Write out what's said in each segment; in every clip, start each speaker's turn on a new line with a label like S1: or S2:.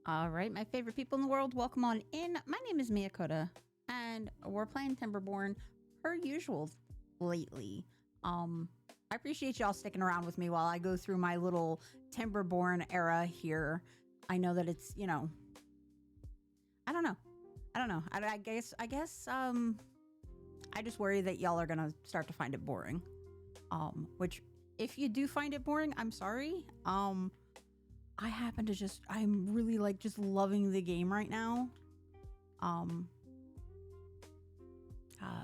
S1: All right, my favorite people in the world, welcome on in. My name is Miyakota, and we're playing Timberborn per usual lately. I appreciate y'all sticking around with me while I go through my little Timberborn era here. I know that it's, I don't know. I just worry that y'all are gonna start to find it boring. Which if you do find it boring, I'm sorry. I happen to I'm really like just loving the game right now.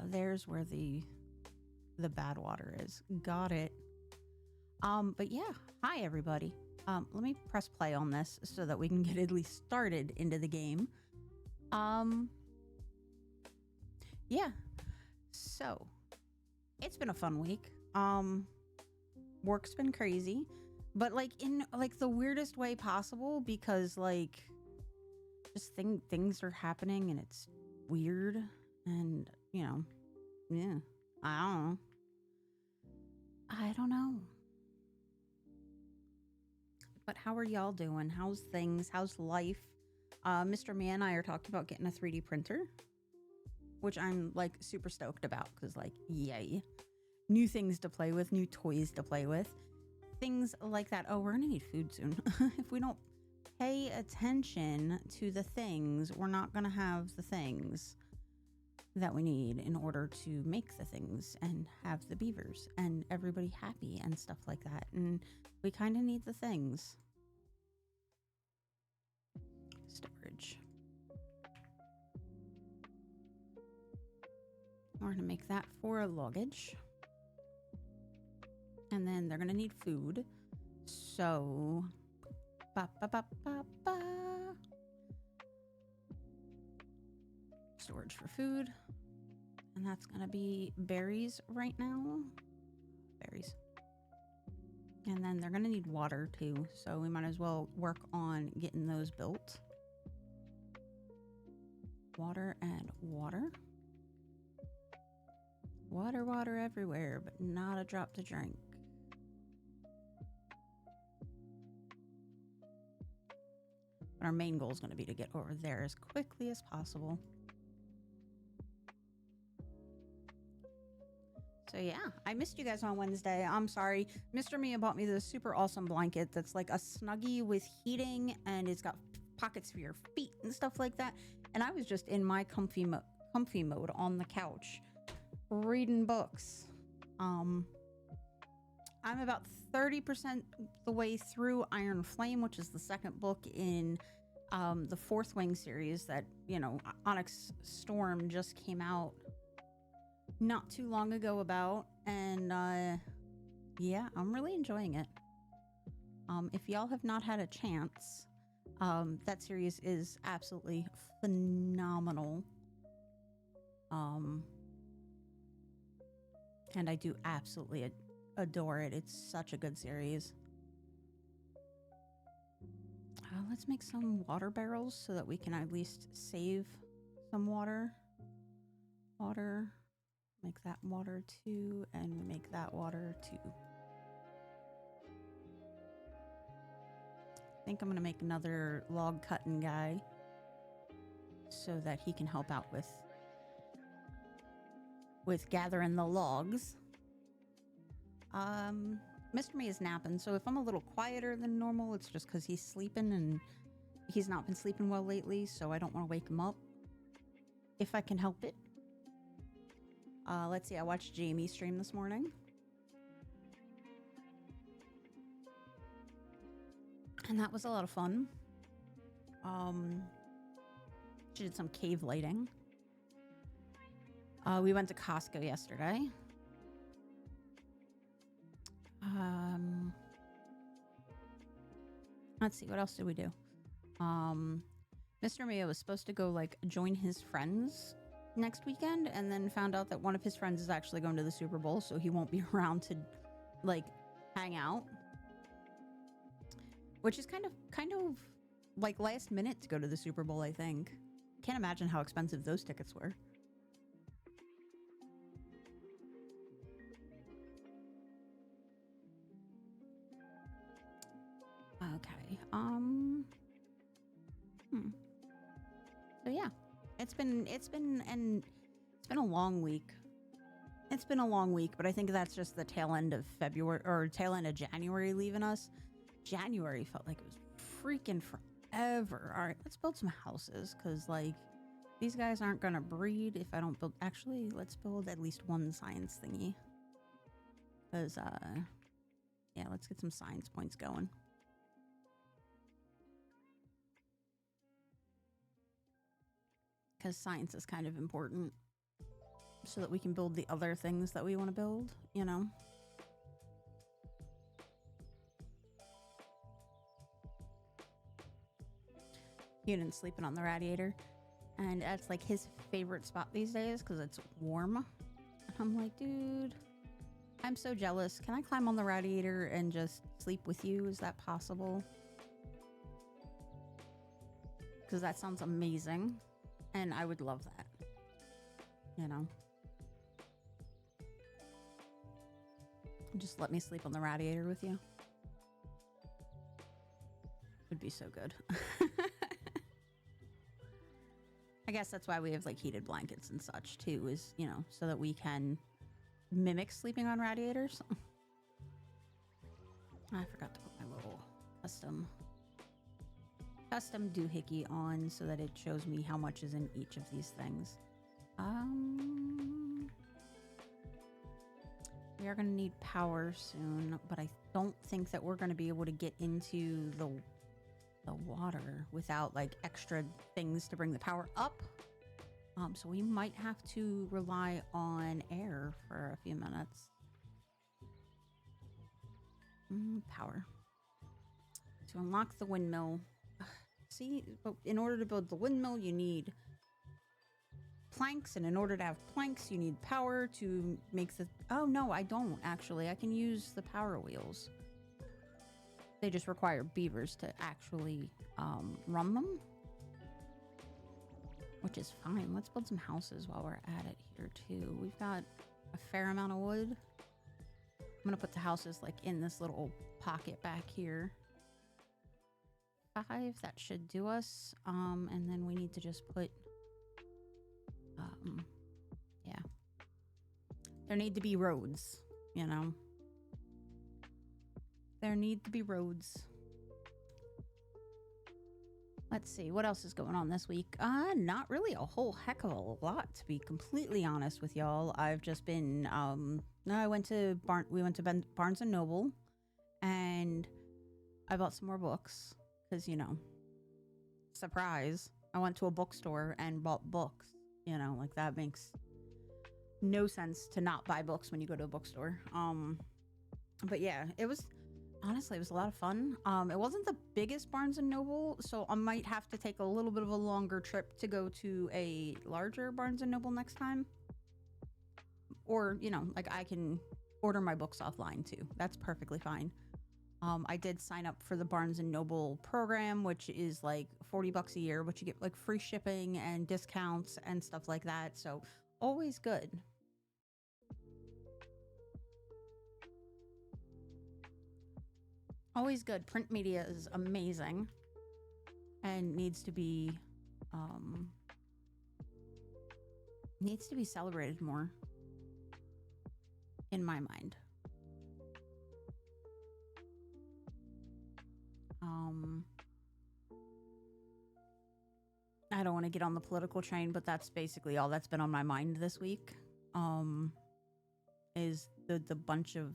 S1: There's where the bad water is. Got it. But yeah, hi everybody. Let me press play on this so that we can get at least started into the game. Yeah. So, it's been a fun week. Work's been crazy. But like in like the weirdest way possible, because like just things are happening and it's weird, and yeah, I don't know. But how are y'all doing? How's things? How's life? Mr. Mia and I are talking about getting a 3D printer, which I'm like super stoked about because like yay, new things to play with, new toys to play with. Things like that. Oh, we're gonna need food soon. If we don't pay attention to the things, we're not gonna have the things that we need in order to make the things and have the beavers and everybody happy and stuff like that. And we kind of need the things. Storage. We're gonna make that for luggage. And then they're gonna need food. So, storage for food. And that's gonna be berries right now. Berries. And then they're gonna need water too. So we might as well work on getting those built. Water and water. Water everywhere, but not a drop to drink. Our main goal is going to be to get over there as quickly as possible. So yeah, I missed you guys on Wednesday. I'm sorry. Mr. Mia bought me this super awesome blanket that's like a Snuggie with heating, and it's got pockets for your feet and stuff like that. And I was just in my comfy mode on the couch reading books. I'm about 30% the way through Iron Flame, which is the second book in the Fourth Wing series that, Onyx Storm just came out not too long ago about. And yeah, I'm really enjoying it. If y'all have not had a chance, that series is absolutely phenomenal. And I do absolutely adore it. It's such a good series. Let's make some water barrels so that we can at least save some water. Water. Make that water too, and we make that water too. I think I'm going to make another log cutting guy so that he can help out with gathering the logs. Mr. Me is napping, so if I'm a little quieter than normal, it's just because he's sleeping, and he's not been sleeping well lately, so I don't want to wake him up if I can help it. Let's see, I watched Jamie stream this morning. And that was a lot of fun. She did some cave lighting. We went to Costco yesterday. Let's see, what else did we do? Mr. Mia was supposed to go join his friends next weekend, and then found out that one of his friends is actually going to the Super Bowl, so he won't be around to hang out. Which is kind of last minute to go to the Super Bowl, I think. Can't imagine how expensive those tickets were. It's been a long week. It's been a long week, but I think that's just the tail end of February or tail end of January leaving us. January felt like it was freaking forever. All right, let's build some houses because, like, these guys aren't going to breed if I don't build. Actually, let's build at least one science thingy. Because, yeah, let's get some science points going. Because science is kind of important so that we can build the other things that we want to build, you know? Union's sleeping on the radiator, and that's like his favorite spot these days because it's warm. And I'm like, dude, I'm so jealous. Can I climb on the radiator and just sleep with you? Is that possible? Because that sounds amazing, and I would love that, you know? Just let me sleep on the radiator with you. Would be so good. I guess that's why we have like heated blankets and such too, is, you know, so that we can mimic sleeping on radiators. I forgot to put my little custom doohickey on so that it shows me how much is in each of these things. We are going to need power soon, but I don't think that we're going to be able to get into the water without like extra things to bring the power up. So we might have to rely on air for a few minutes. Power. To unlock the windmill. See, but in order to build the windmill, you need planks, and in order to have planks, you need power to make the... Oh, no, I don't, actually. I can use the power wheels. They just require beavers to actually run them, which is fine. Let's build some houses while we're at it here, too. We've got a fair amount of wood. I'm going to put the houses, like, in this little pocket back here. 5, that should do us. And then we need to just put... yeah. There need to be roads, you know? There need to be roads. Let's see, what else is going on this week? Not really a whole heck of a lot, to be completely honest with y'all. I've just been, we went to Barnes and Noble, and I bought some more books, because, you know, surprise, I went to a bookstore and bought books. You know, like, that makes no sense to not buy books when you go to a bookstore. But yeah, it was, honestly, it was a lot of fun. It wasn't the biggest Barnes and Noble, so I might have to take a little bit of a longer trip to go to a larger Barnes and Noble next time. Or, you know, like, I can order my books offline too. That's perfectly fine. I did sign up for the Barnes and Noble program, which is like $40 a year, but you get like free shipping and discounts and stuff like that. So always good. Always good. Print media is amazing and needs to be celebrated more, in my mind. I don't want to get on the political train, but that's basically all that's been on my mind this week. Is the bunch of,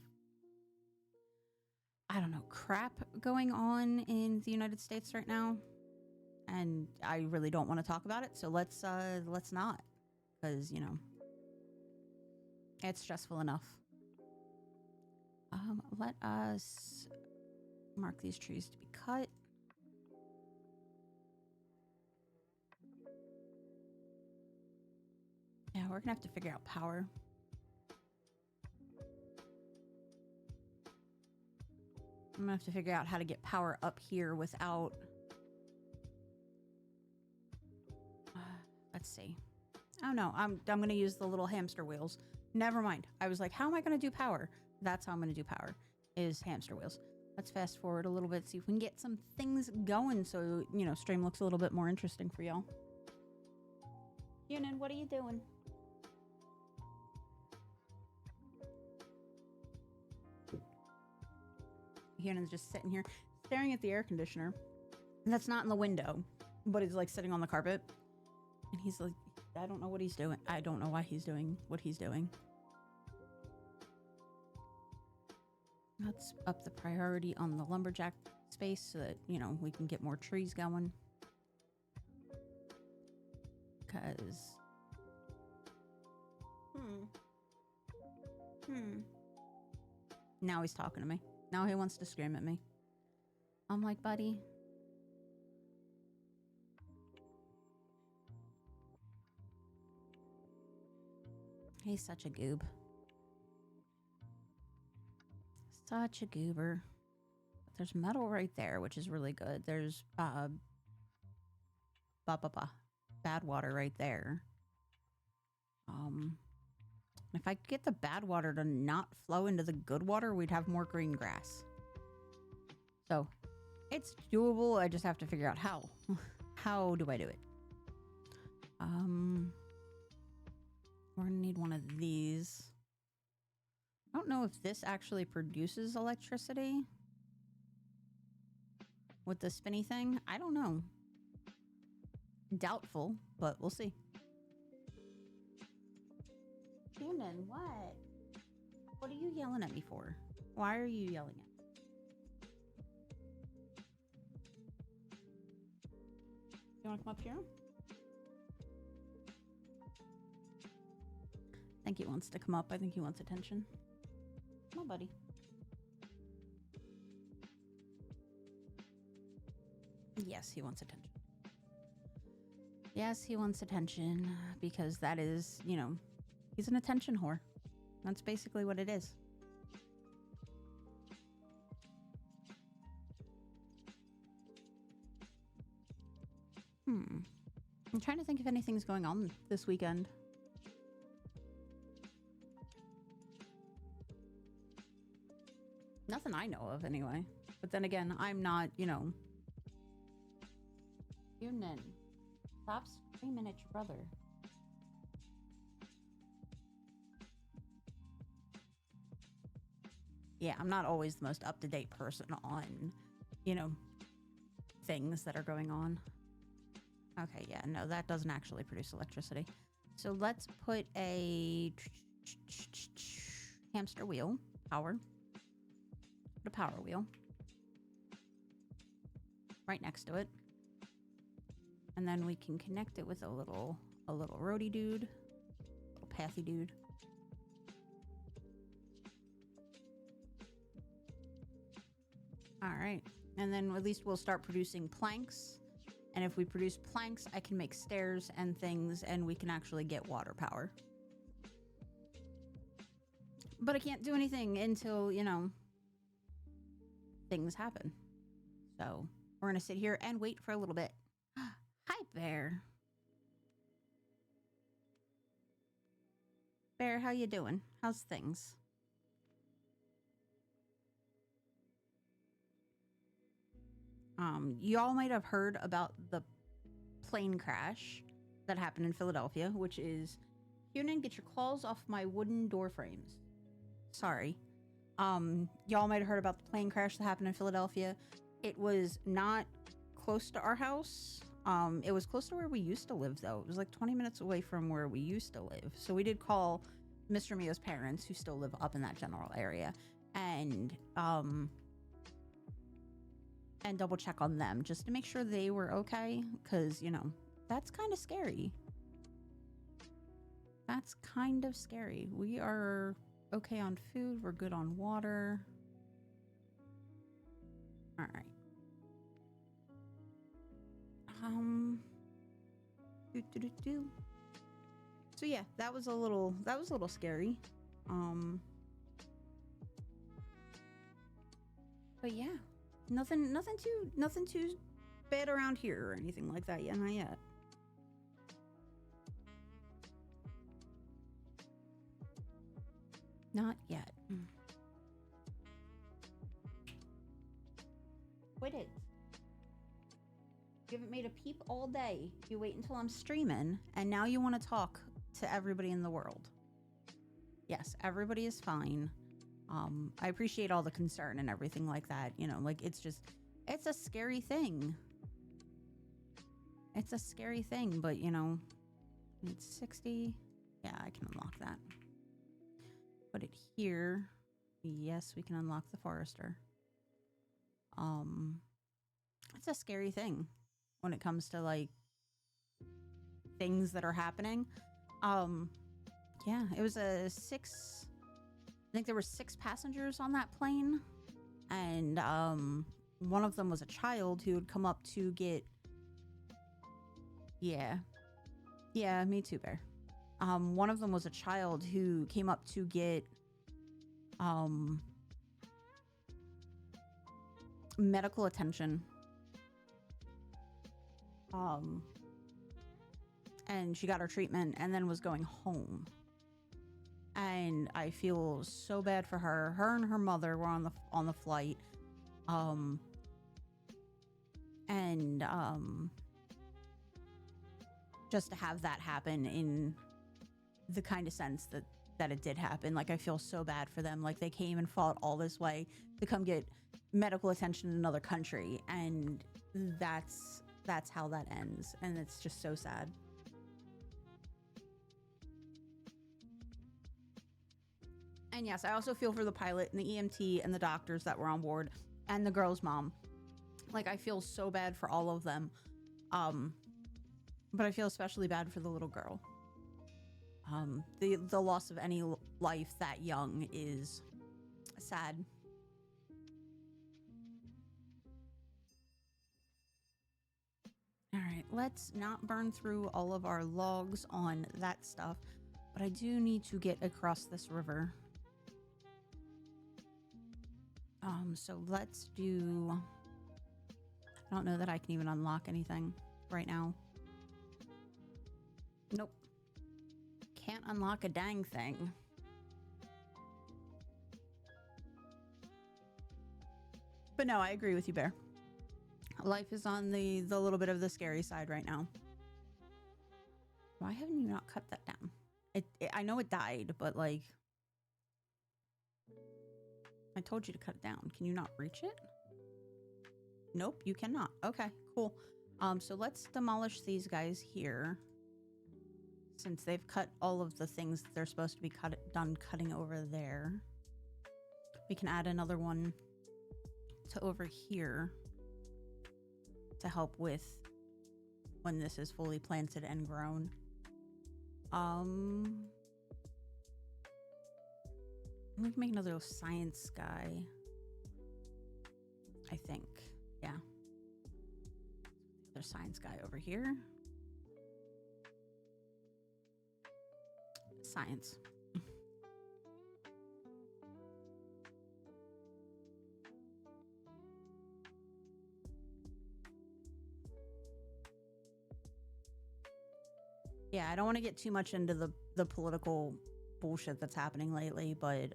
S1: I don't know, crap going on in the United States right now, and I really don't want to talk about it. So let's not, because, you know, it's stressful enough. Let us mark these trees to be cut. Yeah, we're gonna have to figure out power. I'm gonna have to figure out how to get power up here without... let's see. Oh no, I'm gonna use the little hamster wheels. Never mind. I was like, how am I gonna do power? That's how I'm gonna do power, is hamster wheels. Let's fast forward a little bit, see if we can get some things going so, you know, stream looks a little bit more interesting for y'all. Yunin, what are you doing? Yunan's just sitting here staring at the air conditioner. And that's not in the window, but it's like sitting on the carpet. And he's like, I don't know what he's doing. I don't know why he's doing what he's doing. Let's up the priority on the lumberjack space so that, you know, we can get more trees going. Because... Now he's talking to me. Now he wants to scream at me. I'm like, buddy. He's such a goob. Such a goober. There's metal right there, which is really good. There's bad water right there. If I could get the bad water to not flow into the good water, we'd have more green grass. So, it's doable. I just have to figure out how. How do I do it? We're gonna need one of these. I don't know if this actually produces electricity with the spinny thing. I don't know. Doubtful, but we'll see. Shannon, what? What are you yelling at me for? Why are you yelling at me? You want to come up here? I think he wants to come up. I think he wants attention. Come on, buddy. Yes, he wants attention. Yes, he wants attention because that is, you know, he's an attention whore. That's basically what it is. I'm trying to think if anything's going on this weekend. Nothing I know of, anyway. But then again, I'm not, you know... Yunin, stop screaming at your brother. Yeah, I'm not always the most up-to-date person on, you know, things that are going on. Okay, yeah, no, that doesn't actually produce electricity. So let's put a hamster wheel, power. Put a power wheel right next to it. And then we can connect it with a little roadie dude, a little pathy dude. All right, and then at least we'll start producing planks. And if we produce planks, I can make stairs and things, and we can actually get water power. But I can't do anything until, you know, things happen. So we're gonna sit here and wait for a little bit. Hi, Bear. Bear, how you doing? How's things? Y'all might have heard about the plane crash that happened in Philadelphia, which is, Hunan, get your claws off my wooden door frames. Sorry. Y'all might have heard about the plane crash that happened in Philadelphia. It was not close to our house. It was close to where we used to live, though. It was like 20 minutes away from where we used to live. So we did call Mr. Mio's parents, who still live up in that general area, and double check on them just to make sure they were okay, because, you know, that's kind of scary. That's kind of scary. We are okay on food. We're good on water. All right. So yeah, that was a little scary. But yeah, nothing too bad around here or anything like that. Yeah, not yet. Not yet. Quit it. You haven't made a peep sleep all day. You wait until I'm streaming, and now you want to talk to everybody in the world. Yes, everybody is fine. I appreciate all the concern and everything like that. You know, like, it's a scary thing. It's a scary thing, but, you know, it's 60. Yeah, I can unlock that. Put it here. Yes, we can unlock the forester. It's a scary thing when it comes to, like, things that are happening. Yeah, it was I think there were 6 passengers on that plane, and one of them was a child who had come up to get. Yeah, me too, Bear. One of them was a child who came up to get medical attention. And she got her treatment and then was going home. And I feel so bad for her. Her and her mother were on the flight. Just to have that happen in the kind of sense that it did happen. Like, I feel so bad for them. Like, they came and fought all this way to come get medical attention in another country, and that's how that ends, and it's just so sad. And yes, I also feel for the pilot and the EMT and the doctors that were on board and the girl's mom. Like, I feel so bad for all of them. But I feel especially bad for the little girl. The loss of any life that young is sad. All right, let's not burn through all of our logs on that stuff, but I do need to get across this river. So let's do. I don't know that I can even unlock anything right now. Nope. Can't unlock a dang thing. But no, I agree with you, Bear. Life is on the little bit of the scary side right now. Why haven't you not cut that down? I know it died, but, like, I told you to cut it down. Can you not reach it? Nope, you cannot. Okay, cool. So let's demolish these guys here. Since they've cut all of the things that they're supposed to be done cutting over there. We can add another one to over here to help with when this is fully planted and grown. We can make another little science guy. I think. Yeah. Another science guy over here. Science. Yeah, I don't want to get too much into the political bullshit that's happening lately, but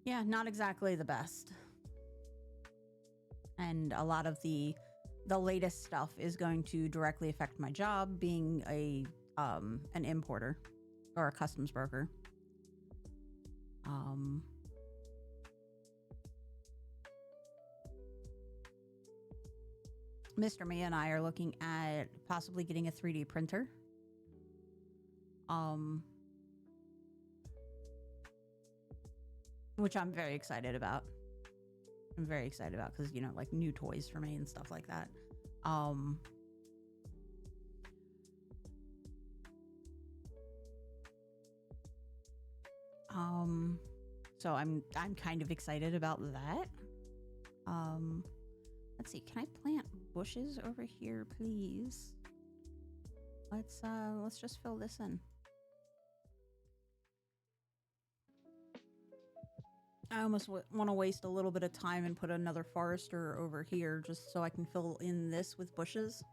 S1: yeah, not exactly the best. And a lot of the latest stuff is going to directly affect my job, being an importer or a customs broker. Mr. Mia and I are looking at possibly getting a 3D printer. Which I'm very excited about. I'm very excited about because, you know, like, new toys for me and stuff like that. So I'm kind of excited about that. Let's see, can I plant bushes over here, please? Let's just fill this in. I almost want to waste a little bit of time and put another forester over here just so I can fill in this with bushes.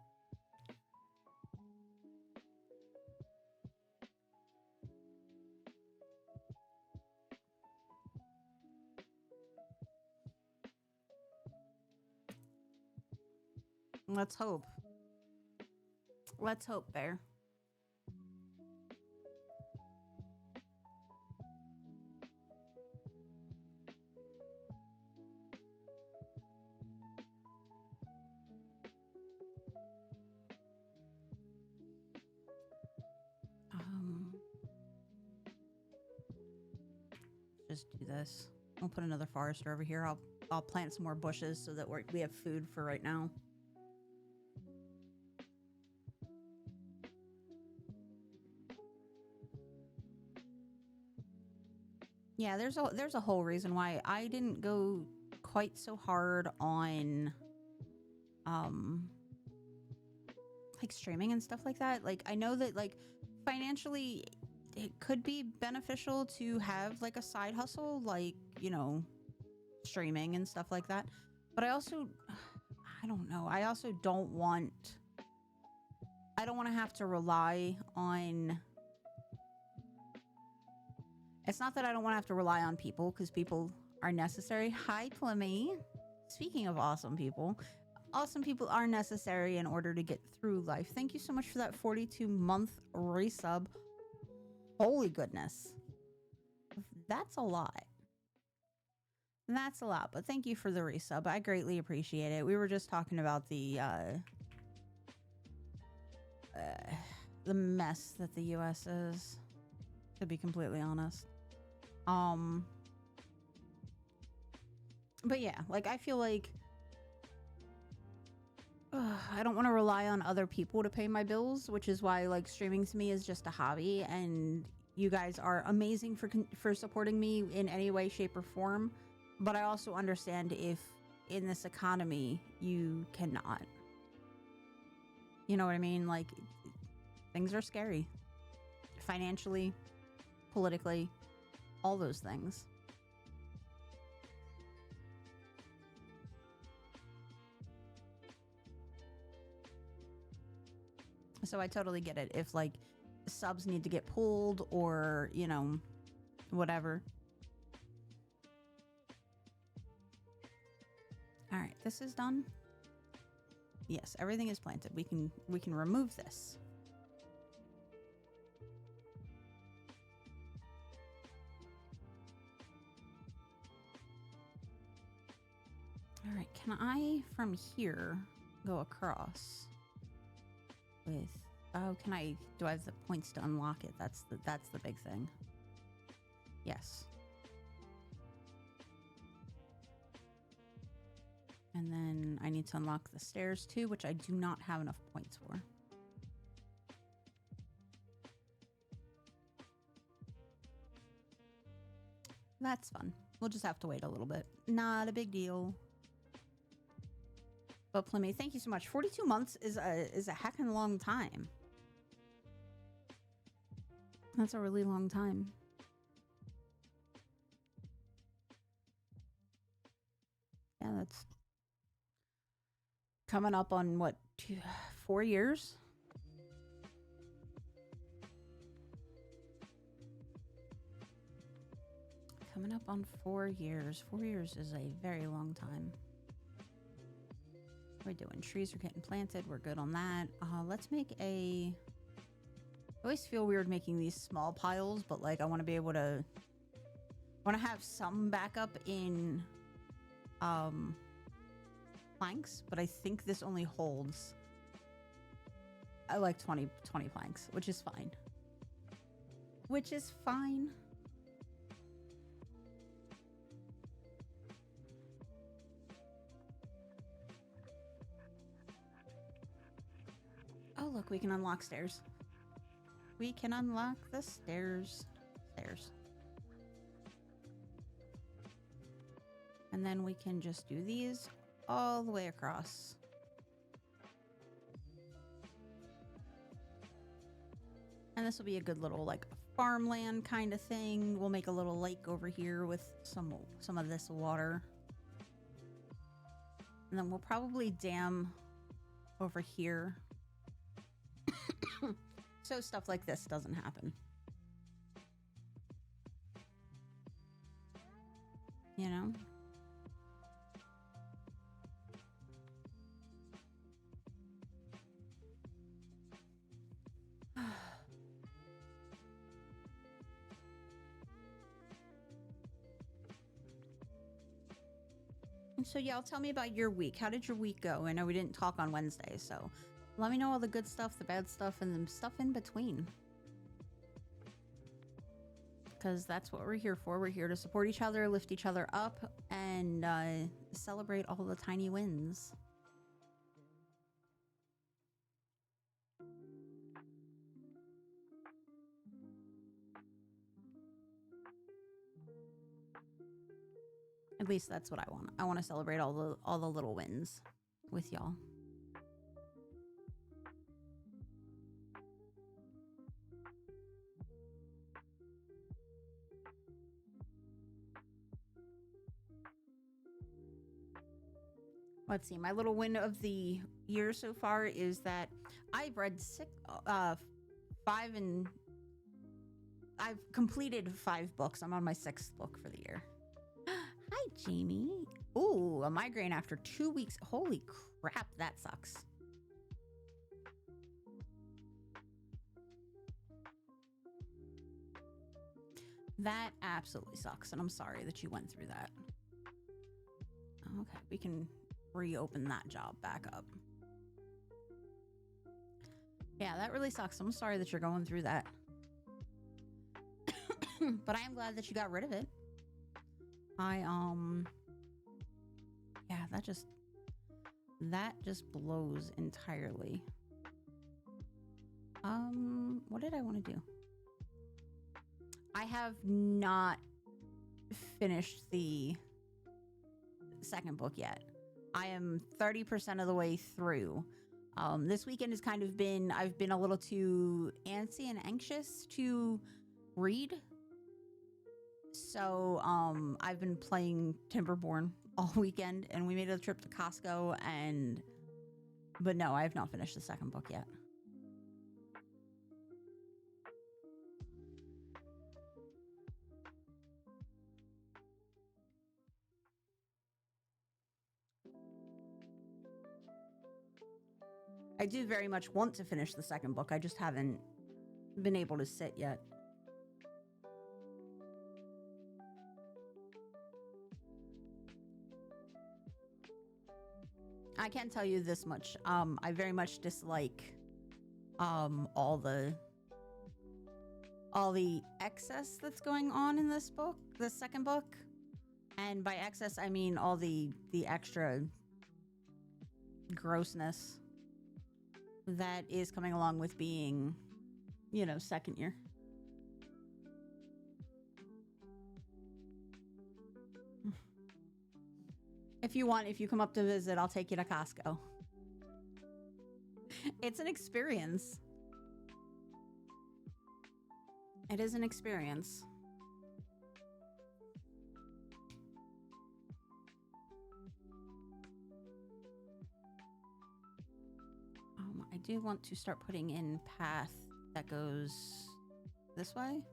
S1: Let's hope. Let's hope, Bear. Um, just do this. I'll put another forester over here. I'll plant some more bushes so that we have food for right now. Yeah, there's a whole reason why I didn't go quite so hard on like streaming and stuff like that. Like I know that like financially it could be beneficial to have like a side hustle like, you know, streaming and stuff like that. But I also I don't know. I also don't want to have to rely on it's not that I don't want to have to rely on people because people are necessary. Hi, Plummy. Speaking of awesome people are necessary in order to get through life. Thank you so much for that 42-month resub. Holy goodness. That's a lot. That's a lot, but thank you for the resub. I greatly appreciate it. We were just talking about the mess that the US is, to be completely honest. But yeah, like I feel like I don't want to rely on other people to pay my bills, which is why like streaming to me is just a hobby, and you guys are amazing for supporting me in any way, shape, or form. But I also understand if in this economy you cannot. You know what I mean? Like things are scary. Financially, politically, all those things. So I totally get it if like subs need to get pulled or, you know, whatever. All right, this is done. Yes, everything is planted. We can remove this. All right, can I from here go across with can I do I have the points to unlock it? That's the big thing. Yes. And then I need to unlock the stairs too, which I do not have enough points for. That's fun. We'll just have to wait a little bit. Not a big deal. But Plummy, thank you so much. 42 months is a heckin' long time. That's a really long time. Yeah, that's coming up on what, 4 years? Coming up on 4 years. 4 years is a very long time. We're doing trees are getting planted. We're good on that. Let's make a... I always feel weird making these small piles, but like I want to be able to... I want to have some backup in planks, but I think this only holds... I like 20 planks, which is fine. Which is fine. Oh, look, we can unlock stairs. We can unlock the stairs. Stairs. And then we can just do these all the way across. And this will be a good little, like, farmland kind of thing. We'll make a little lake over here with some of this water. And then we'll probably dam over here. So stuff like this doesn't happen. You know? So y'all tell me about your week. How did your week go? I know we didn't talk on Wednesday, so let me know all the good stuff, the bad stuff, and the stuff in between. Because that's what we're here for. We're here to support each other, lift each other up, and celebrate all the tiny wins. At least that's what I want. I want to celebrate all the little wins with y'all. Let's see. My little win of the year so far is that I've read I've completed 5 books. I'm on my 6th book for the year. Hi, Jamie. Ooh, a migraine after 2 weeks. Holy crap, that sucks. That absolutely sucks, and I'm sorry that you went through that. Okay, we can reopen that job back up. Yeah, that really sucks. I'm sorry that you're going through that. But I am glad that you got rid of it. Yeah, that just blows entirely. What did I want to do? I have not finished the 2nd book yet. I am 30% of the way through. This weekend has kind of been, I've been a little too antsy and anxious to read. So, I've been playing Timberborn all weekend, and we made a trip to Costco, but no, I have not finished the 2nd book yet. I do very much want to finish the 2nd book. I just haven't been able to sit yet. I can tell you this much. I very much dislike all the excess that's going on in this book, the 2nd book. And by excess, I mean all the extra grossness that is coming along with being, 2nd year. If you come up to visit, I'll take you to Costco. It's an experience. It is an experience. I do want to start putting in path that goes this way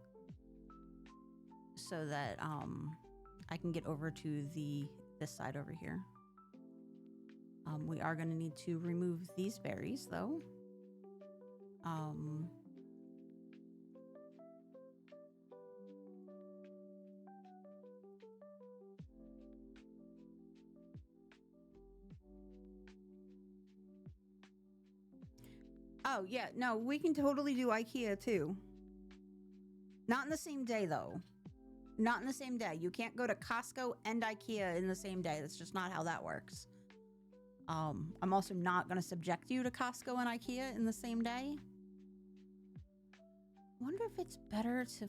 S1: so that I can get over to this side over here. We are going to need to remove these berries though. Oh, yeah. No, we can totally do IKEA too. Not in the same day though. Not in the same day. You can't go to Costco and IKEA in the same day. That's just not how that works. I'm also not going to subject you to Costco and IKEA in the same day. Wonder if it's better to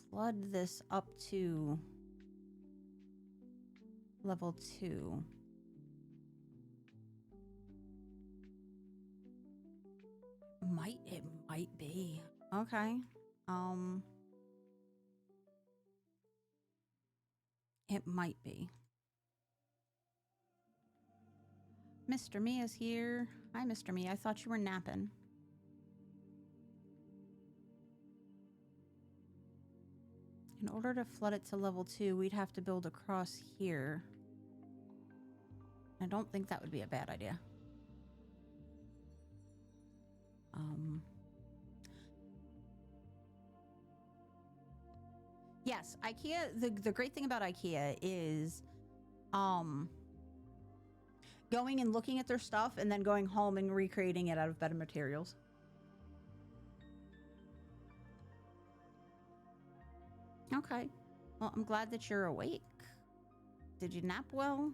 S1: flood this up to level 2. It might be. Okay. It might be. Mr. Mia's here. Hi, Mr. Mia. I thought you were napping. In order to flood it to level 2, we'd have to build across here. I don't think that would be a bad idea. Yes, IKEA, the great thing about IKEA is going and looking at their stuff and then going home and recreating it out of better materials. Okay. Well, I'm glad that you're awake. Did you nap well?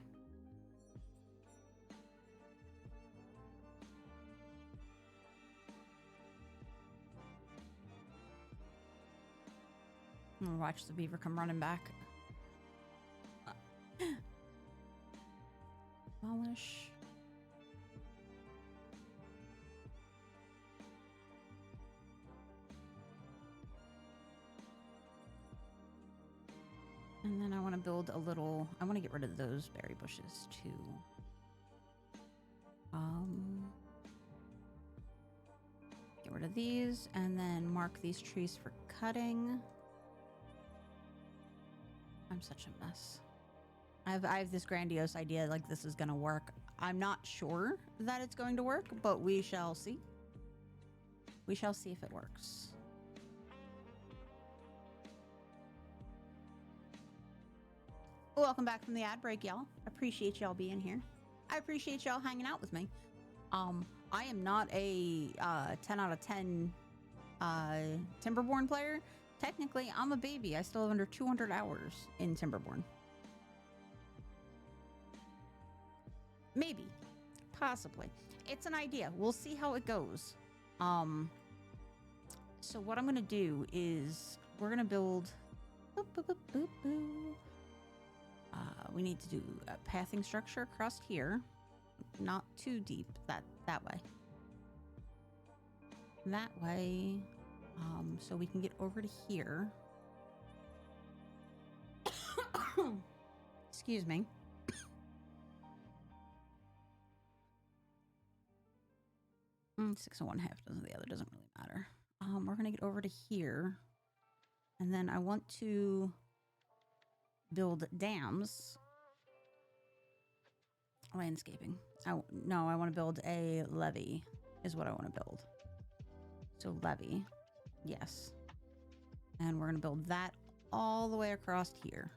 S1: I'm gonna watch the beaver come running back. Demolish. And then I want to build a little... I want to get rid of those berry bushes, too. Get rid of these, and then mark these trees for cutting. I'm such a mess. I have this grandiose idea, like this is going to work. I'm not sure that it's going to work, but we shall see. We shall see if it works. Welcome back from the ad break, y'all. Appreciate y'all being here. I appreciate y'all hanging out with me. I am not a 10 out of 10 Timberborn player. Technically, I'm a baby. I still have under 200 hours in Timberborn. Maybe. Possibly. It's an idea. We'll see how it goes. So what I'm going to do is we're going to build... we need to do a pathing structure across here. Not too deep. That way. That way. So we can get over to here. Excuse me. 6 and 1/2 doesn't the other doesn't really matter. We're gonna get over to here, and then I want to build dams. Landscaping. No, I want to build a levee is what I want to build. So levee, yes. And we're gonna build that all the way across here.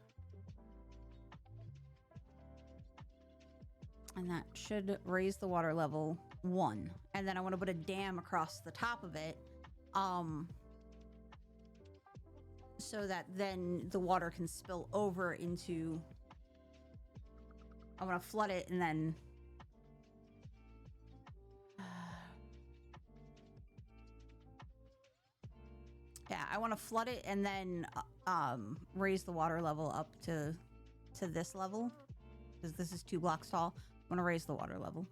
S1: And that should raise the water level 1. And then I want to put a dam across the top of it. So that then the water can spill over into... I want to flood it and then... yeah, I want to flood it and then raise the water level up to this level. Because this is 2 blocks tall. I want to raise the water level.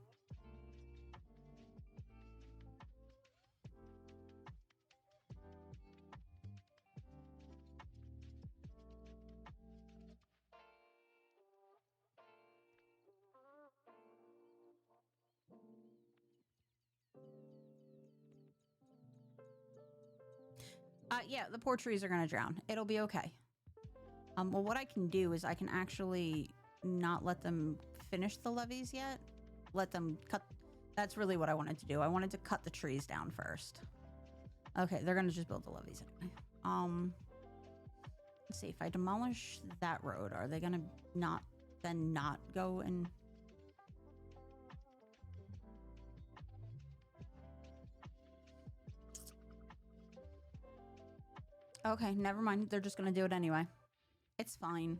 S1: Yeah, the poor trees are going to drown. It'll be okay. Well, what I can do is I can actually not let them finish the levees yet. Let them cut. That's really what I wanted to do. I wanted to cut the trees down first. Okay, they're going to just build the levees anyway. Let's see. If I demolish that road, are they going to not go and... Okay, never mind. They're just gonna do it anyway. It's fine.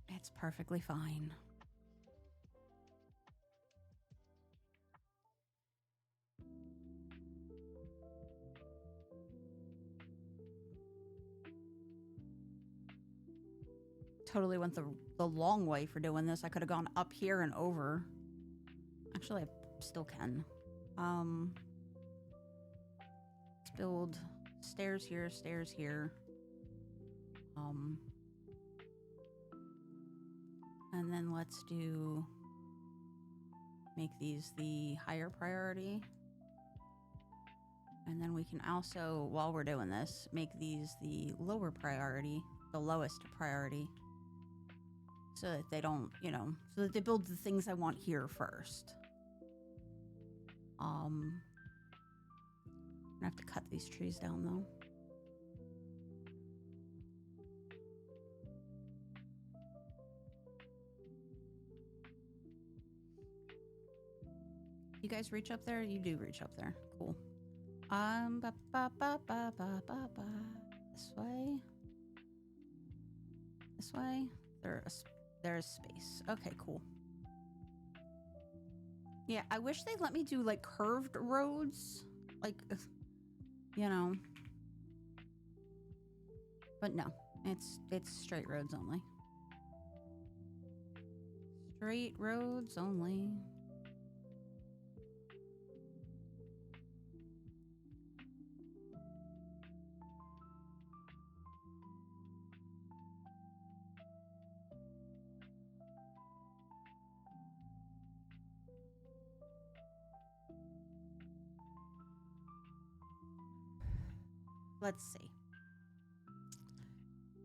S1: It's perfectly fine. Totally went the long way for doing this. I could have gone up here and over. Actually, I still can. Let's build stairs here, stairs here. And then let's make these the higher priority. And then we can also, while we're doing this, make these the lower priority, the lowest priority. So that they don't, so that they build the things I want here first. I'm gonna have to cut these trees down though. You guys reach up there? You do reach up there. Cool. Ba, ba, ba, ba, ba, ba, ba. This way. This way. There's space. Okay, cool. Yeah, I wish they'd let me do like curved roads. Like, you know. But no, it's straight roads only. Straight roads only. Let's see.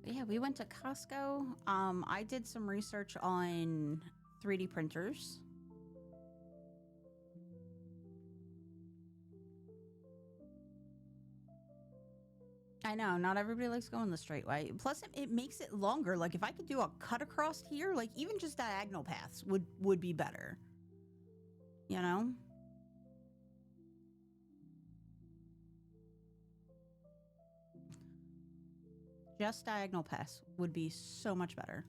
S1: Yeah, we went to Costco. I did some research on 3D printers. I know, not everybody likes going the straight way. Plus, it makes it longer. Like, if I could do a cut across here, like, even just diagonal paths would be better. You know? Just diagonal paths would be so much better.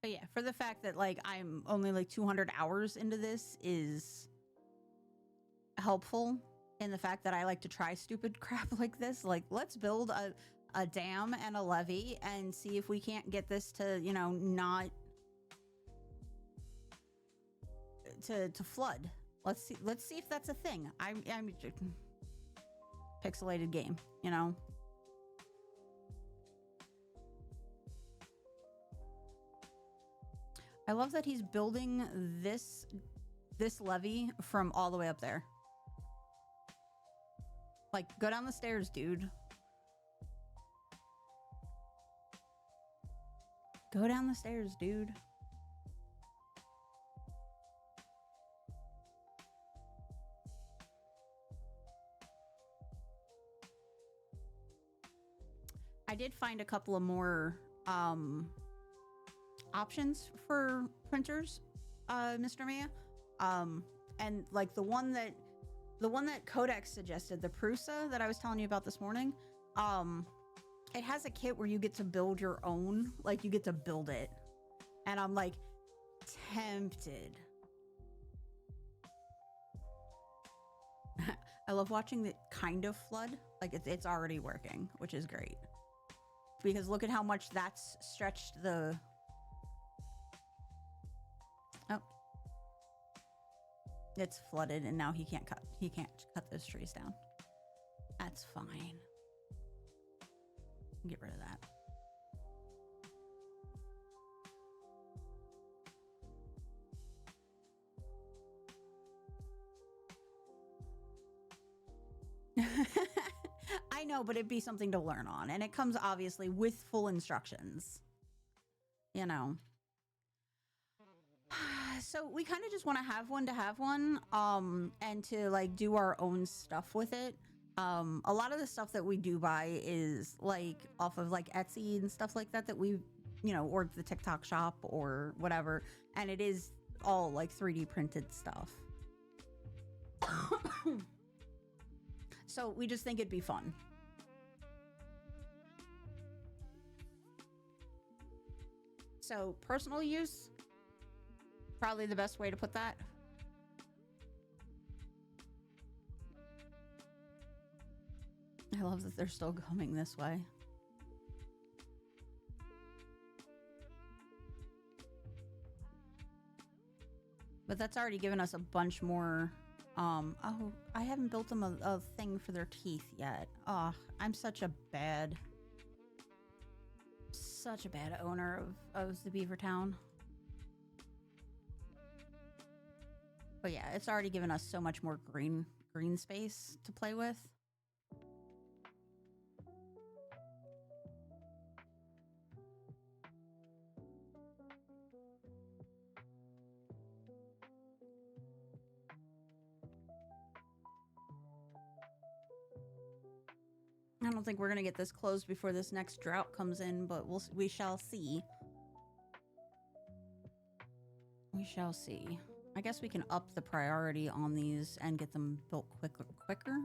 S1: But yeah, for the fact that, like, I'm only, like, 200 hours into this is helpful in the fact that I like to try stupid crap like this. Like, let's build a dam and a levee and see if we can't get this to, you know, not to flood. Let's see if that's a thing. I'm pixelated game, you know. I love that he's building this levee from all the way up there. Like, go down the stairs, dude. Go down the stairs, dude. I did find a couple of more options for printers, Mr. Mia. And like the one that Codex suggested, the Prusa that I was telling you about this morning, it has a kit where you get to build your own, like you get to build it. And I'm like tempted. I love watching it kind of flood. Like it's already working, which is great. Because look at how much that's stretched the... Oh. It's flooded and now he can't cut those trees down. That's fine. Get rid of that. I know, but it'd be something to learn on. And it comes obviously with full instructions. You know. So we kind of just want to have one and to like do our own stuff with it. A lot of the stuff that we do buy is like off of like Etsy and stuff like that we, you know, or the TikTok shop or whatever. And it is all like 3D printed stuff. So we just think it'd be fun. So personal use, probably the best way to put that. I love that they're still coming this way. But that's already given us a bunch more. Oh, I haven't built them a thing for their teeth yet. Oh, I'm such a bad owner of the Beaver Town. But yeah, it's already given us so much more green space to play with. I don't think we're gonna get this closed before this next drought comes in, but we shall see. We shall see. I guess we can up the priority on these and get them built quicker.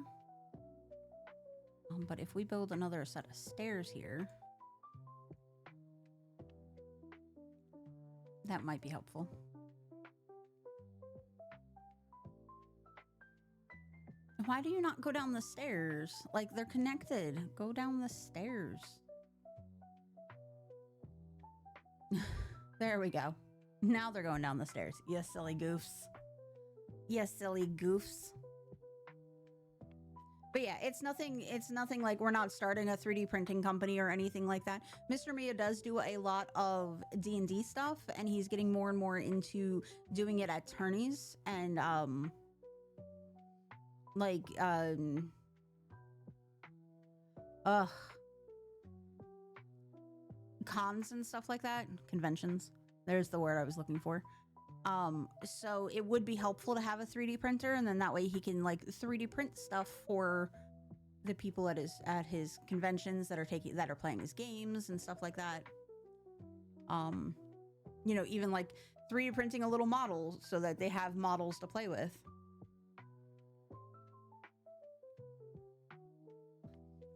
S1: But if we build another set of stairs here, that might be helpful. Why do you not go down the stairs? Like, they're connected. Go down the stairs. There we go. Now they're going down the stairs. You silly goofs. You silly goofs. But yeah, it's nothing like we're not starting a 3D printing company or anything like that. Mr. Mia does do a lot of D&D stuff, and he's getting more and more into doing it at tourneys and cons and stuff like that. Conventions. There's the word I was looking for. So it would be helpful to have a 3D printer, and then that way he can like 3D print stuff for the people at his conventions that are playing his games and stuff like that. You know, even like 3D printing a little model so that they have models to play with.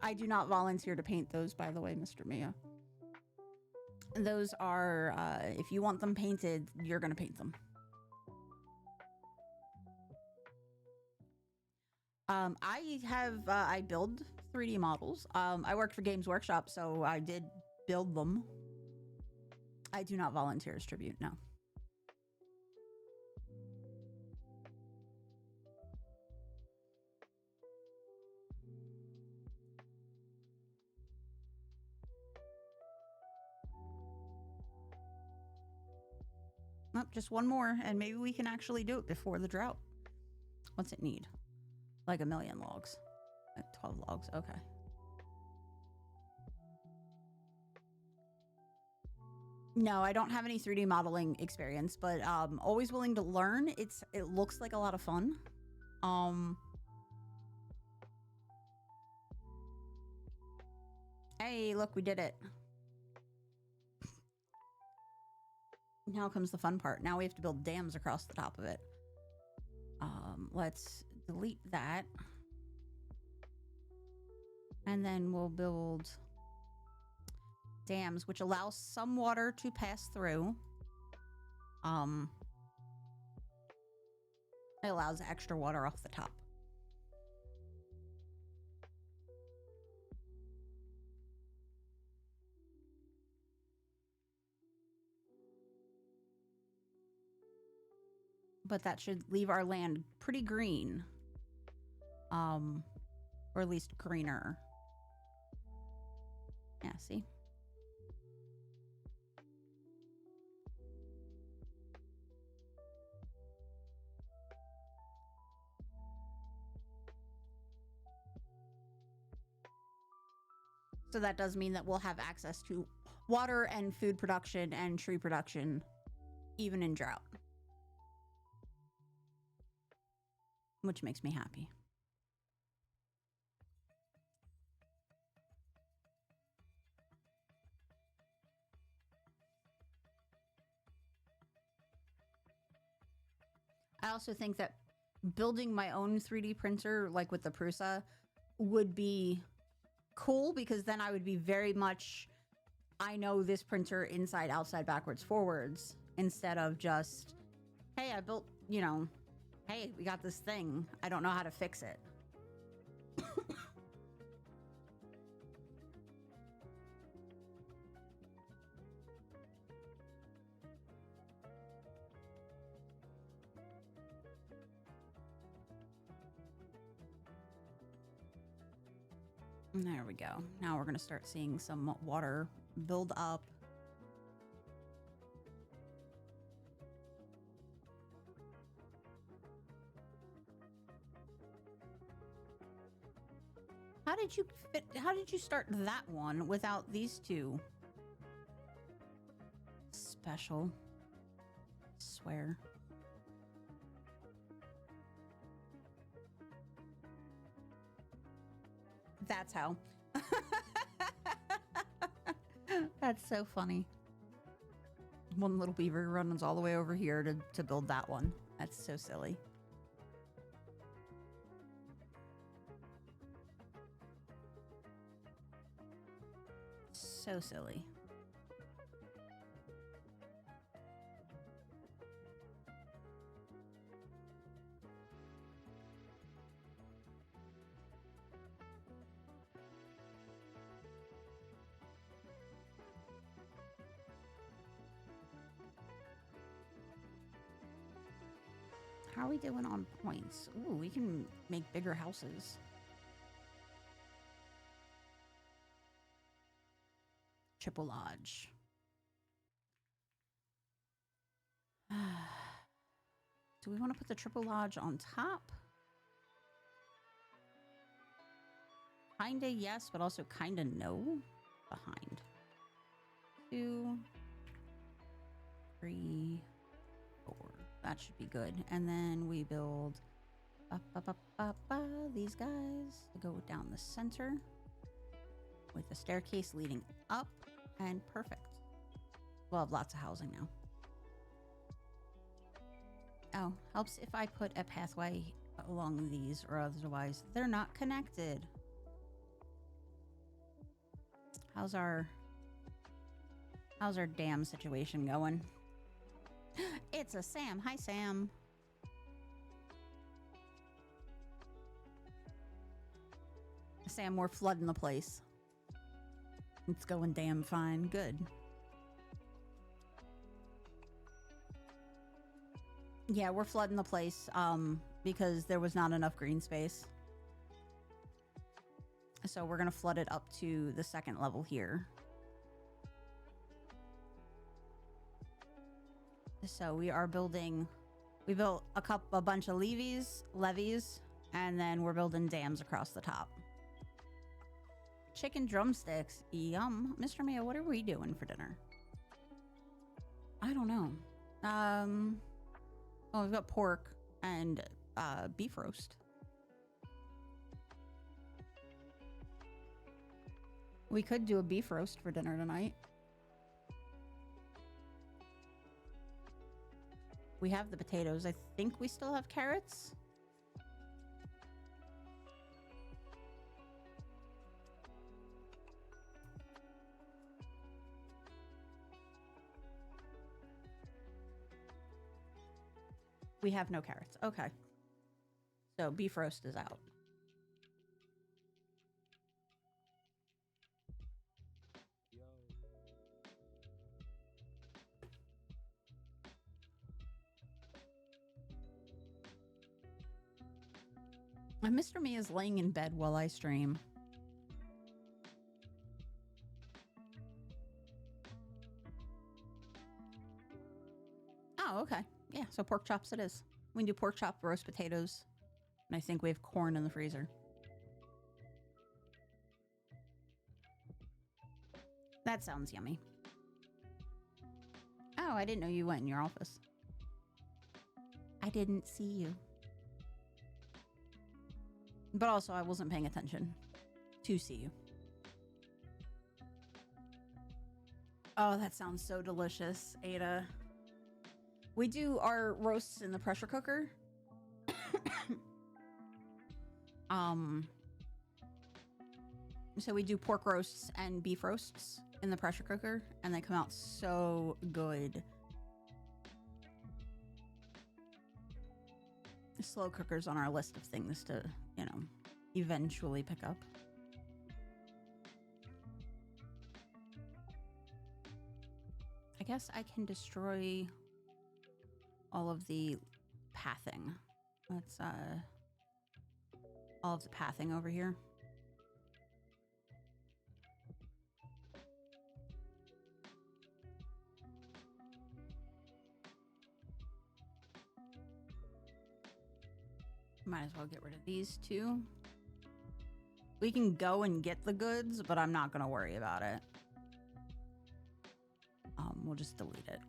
S1: I do not volunteer to paint those, by the way, Mr. Mia. Those are, if you want them painted, you're going to paint them. I build 3D models. I worked for Games Workshop, so I did build them. I do not volunteer as tribute, no. Nope, just one more, and maybe we can actually do it before the drought. What's it need? Like 1 million logs. Like 12 logs, okay. No, I don't have any 3D modeling experience, but always willing to learn. It looks like a lot of fun. Hey, look, we did it. Now comes the fun part. Now we have to build dams across the top of it. Let's delete that. And then we'll build dams, which allows some water to pass through. It allows extra water off the top. But that should leave our land pretty green. Or at least greener. Yeah, see? So that does mean that we'll have access to water and food production and tree production, even in drought. Which makes me happy. I also think that building my own 3D printer, like with the Prusa, would be cool, because then I would be very much, I know this printer inside, outside, backwards, forwards, instead of just, hey, I built, you know, hey, we got this thing. I don't know how to fix it. There we go. Now we're going to start seeing some water build up. How did you start that one without these two? Special. Swear. That's how. That's so funny. One little beaver runs all the way over here to build that one. That's so silly. So silly. How are we doing on points? Ooh, we can make bigger houses. Triple Lodge. Do we want to put the Triple Lodge on top? Kinda yes, but also kinda no. Behind. 2, 3, 4. That should be good. And then we build these guys to go down the center with the staircase leading up, and perfect. We'll have lots of housing now. Oh, helps if I put a pathway along these, or otherwise they're not connected. How's our dam situation going? It's a Sam. Hi, Sam. Sam, we're flooding the place. It's going damn fine. Good. Yeah, we're flooding the place because there was not enough green space. So we're going to flood it up to the second level here. So we are building, we built a bunch of levees, and then we're building dams across the top. Chicken drumsticks, yum. Mr. Mia, what are we doing for dinner? I don't know. Oh, we've got pork and beef roast. We could do a beef roast for dinner tonight. We have the potatoes. I think we still have carrots. We have no carrots. Okay. So beef roast is out. And Mr. Me is laying in bed while I stream. Oh, okay. Yeah, so pork chops it is. We can do pork chop, roast potatoes, and I think we have corn in the freezer. That sounds yummy. Oh, I didn't know you went in your office. I didn't see you. But also, I wasn't paying attention to see you. Oh, that sounds so delicious, Ada. We do our roasts in the pressure cooker. So we do pork roasts and beef roasts in the pressure cooker, and they come out so good. Slow cooker's on our list of things to, you know, eventually pick up. I guess I can destroy all of the pathing. Let's all of the pathing over here. Might as well get rid of these two. We can go and get the goods, but I'm not gonna worry about it. We'll just delete it.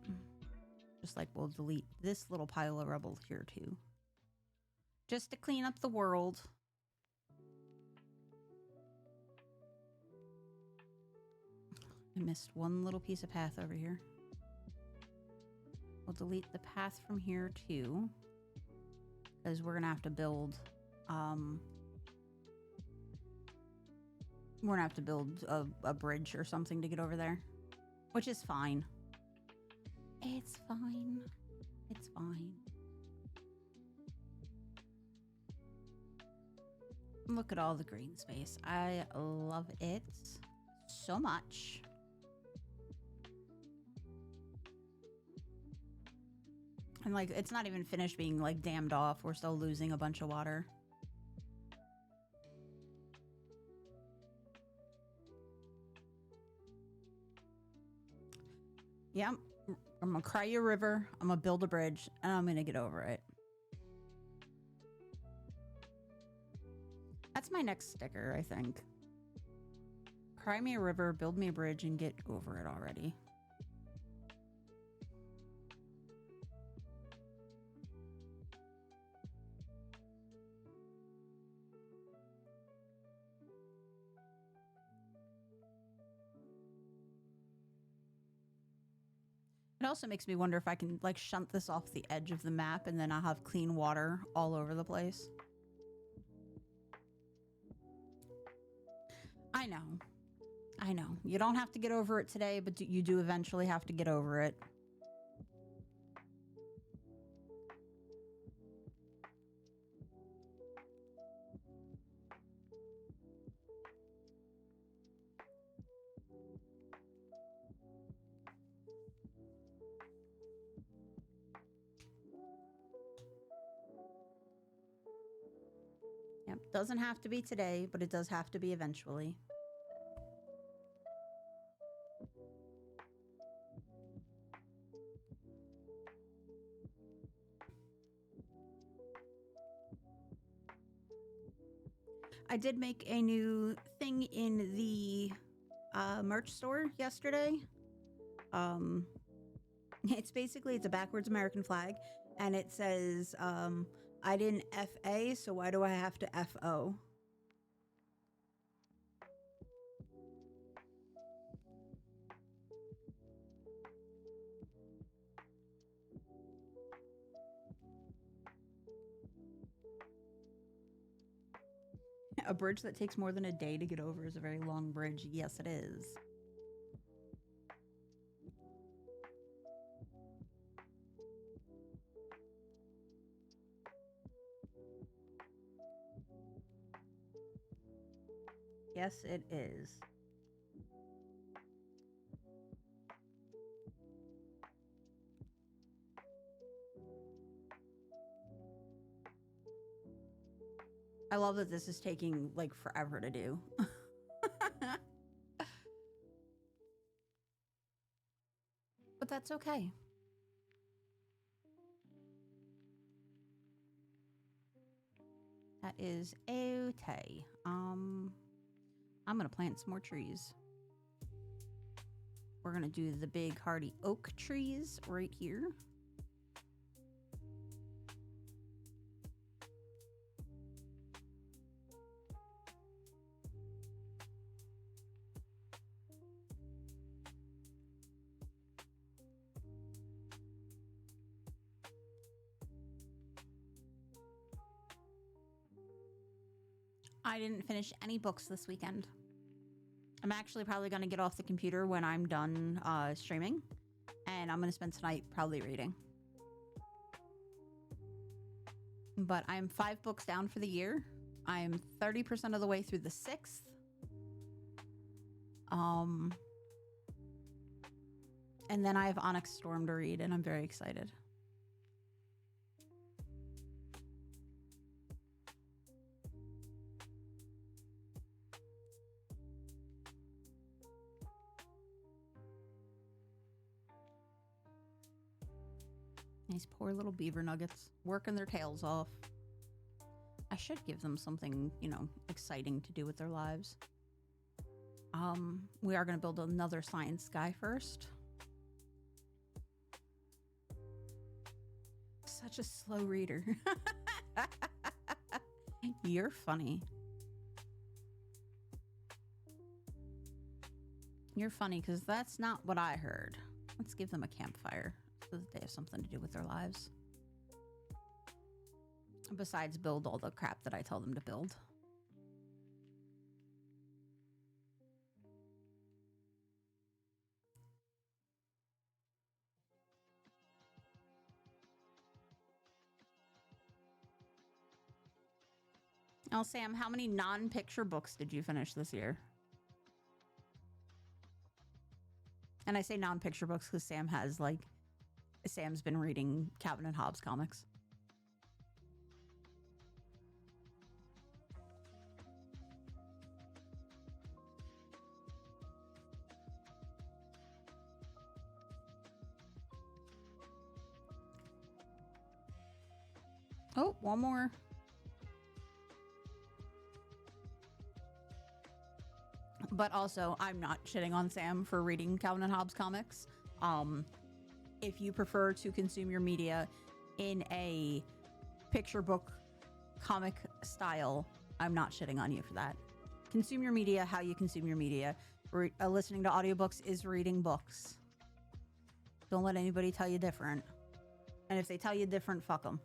S1: Just like we'll delete this little pile of rubble here too. Just to clean up the world. I missed one little piece of path over here. We'll delete the path from here too, because we're gonna have to build we're gonna have to build a bridge or something to get over there, which is fine. It's fine. It's fine. Look at all the green space. I love it so much. And like, it's not even finished being like dammed off. We're still losing a bunch of water. Yeah, I'm gonna cry you a river. I'm gonna build a bridge, and I'm gonna get over it. That's my next sticker, I think. Cry me a river, build me a bridge, and get over it already. It also makes me wonder if I can like shunt this off the edge of the map and then I'll have clean water all over the place. I know. I know. You don't have to get over it today, but you do eventually have to get over it. Yep, doesn't have to be today, but it does have to be eventually. I did make a new thing in the merch store yesterday. It's basically, it's a backwards American flag, and it says, I didn't FA, so why do I have to FO? A bridge that takes more than a day to get over is a very long bridge. Yes, it is. Yes, it is. I love that this is taking like forever to do. But that's okay. That is okay. I'm gonna plant some more trees. We're gonna do the big hardy oak trees right here. I didn't finish any books this weekend. I'm actually probably going to get off the computer when I'm done streaming, and I'm going to spend tonight probably reading. But I'm 5 books down for the year. I'm 30% of the way through the 6th. And then I have Onyx Storm to read, and I'm very excited. These poor little beaver nuggets working their tails off. I should give them something, you know, exciting to do with their lives. We are going to build another science guy first. Such a slow reader. You're funny. You're funny because that's not what I heard. Let's give them a campfire so that they have something to do with their lives. Besides build all the crap that I tell them to build. Oh, Sam, how many non-picture books did you finish this year? And I say non-picture books because Sam's been reading Calvin and Hobbes comics. Oh, one more. But also, I'm not shitting on Sam for reading Calvin and Hobbes comics. If you prefer to consume your media in a picture book comic style, I'm not shitting on you for that. Consume your media how you consume your media. Listening to audiobooks is reading books. Don't let anybody tell you different. And if they tell you different, fuck them.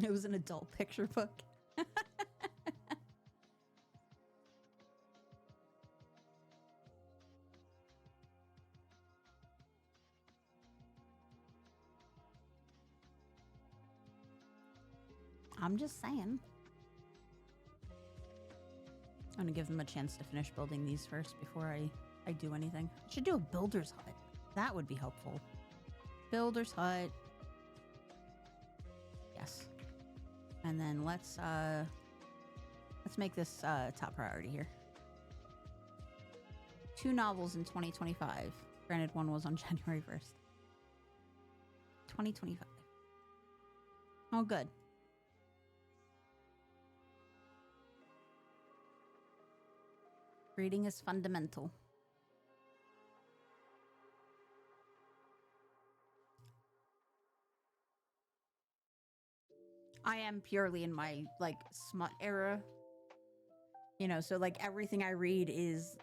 S1: It was an adult picture book. I'm just saying. I'm gonna give them a chance to finish building these first before I do anything. I should do a builder's hut. That would be helpful. Builder's hut. Yes. And then let's make this top priority here. 2 novels in 2025. Granted, one was on January 1st. 2025. Oh, good. Reading is fundamental. I am purely in my smut era. You know, so everything I read is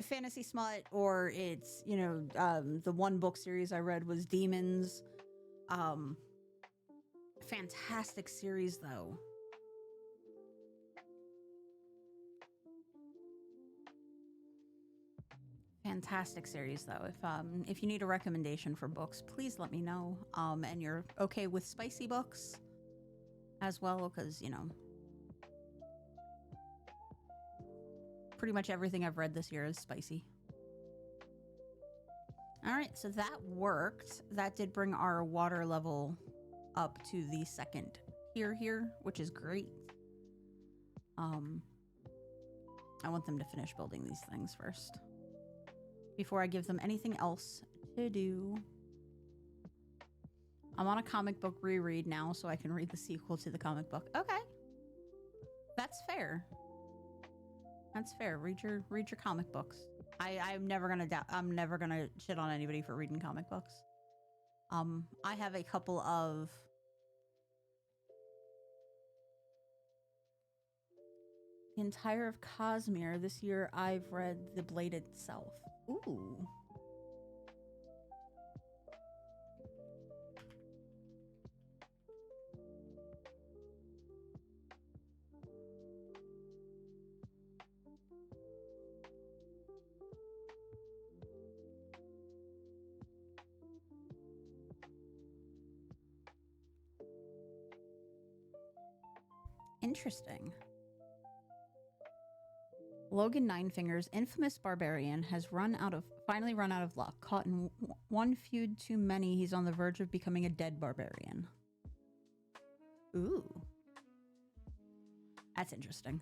S1: fantasy smut, or it's, the one book series I read was Demons. Fantastic series though. Fantastic series though. If you need a recommendation for books, please let me know. And you're okay with spicy books as well, because pretty much everything I've read this year is spicy. All right, so that worked. That did bring our water level up to the 2nd tier here, which is great. I want them to finish building these things first before I give them anything else to do. I'm on a comic book reread now, so I can read the sequel to the comic book. Okay. That's fair. That's fair. Read your comic books. I'm never gonna shit on anybody for reading comic books. I have a couple of the entire of Cosmere. This year I've read The Blade itself. Ooh. Interesting. Logan Ninefingers, infamous barbarian, has finally run out of luck. Caught in one feud too many, he's on the verge of becoming a dead barbarian. Ooh. That's interesting.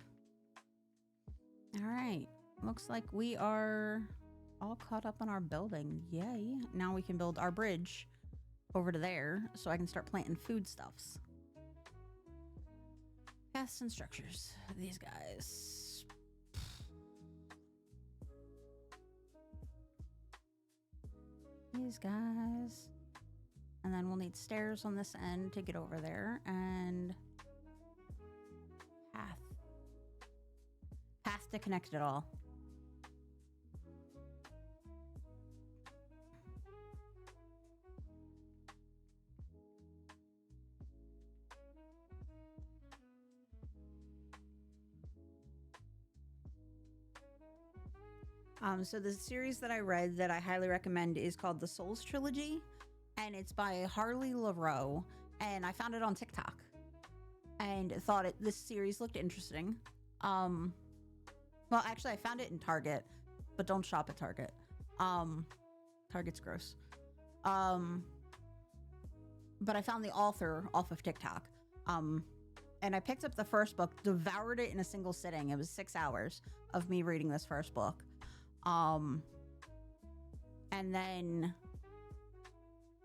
S1: All right. Looks like we are all caught up on our building. Yay. Now we can build our bridge over to there so I can start planting foodstuffs. Paths and structures. These guys. These guys. And then we'll need stairs on this end to get over there. And Path. Path to connect it all. So the series that I read that I highly recommend is called The Souls Trilogy, and it's by Harley LaRoe, and I found it on TikTok and thought this series looked interesting. Well, actually I found it in Target, but don't shop at Target. Target's gross. But I found the author off of TikTok. And I picked up the first book, devoured it in a single sitting. It was 6 hours of me reading this first book. And then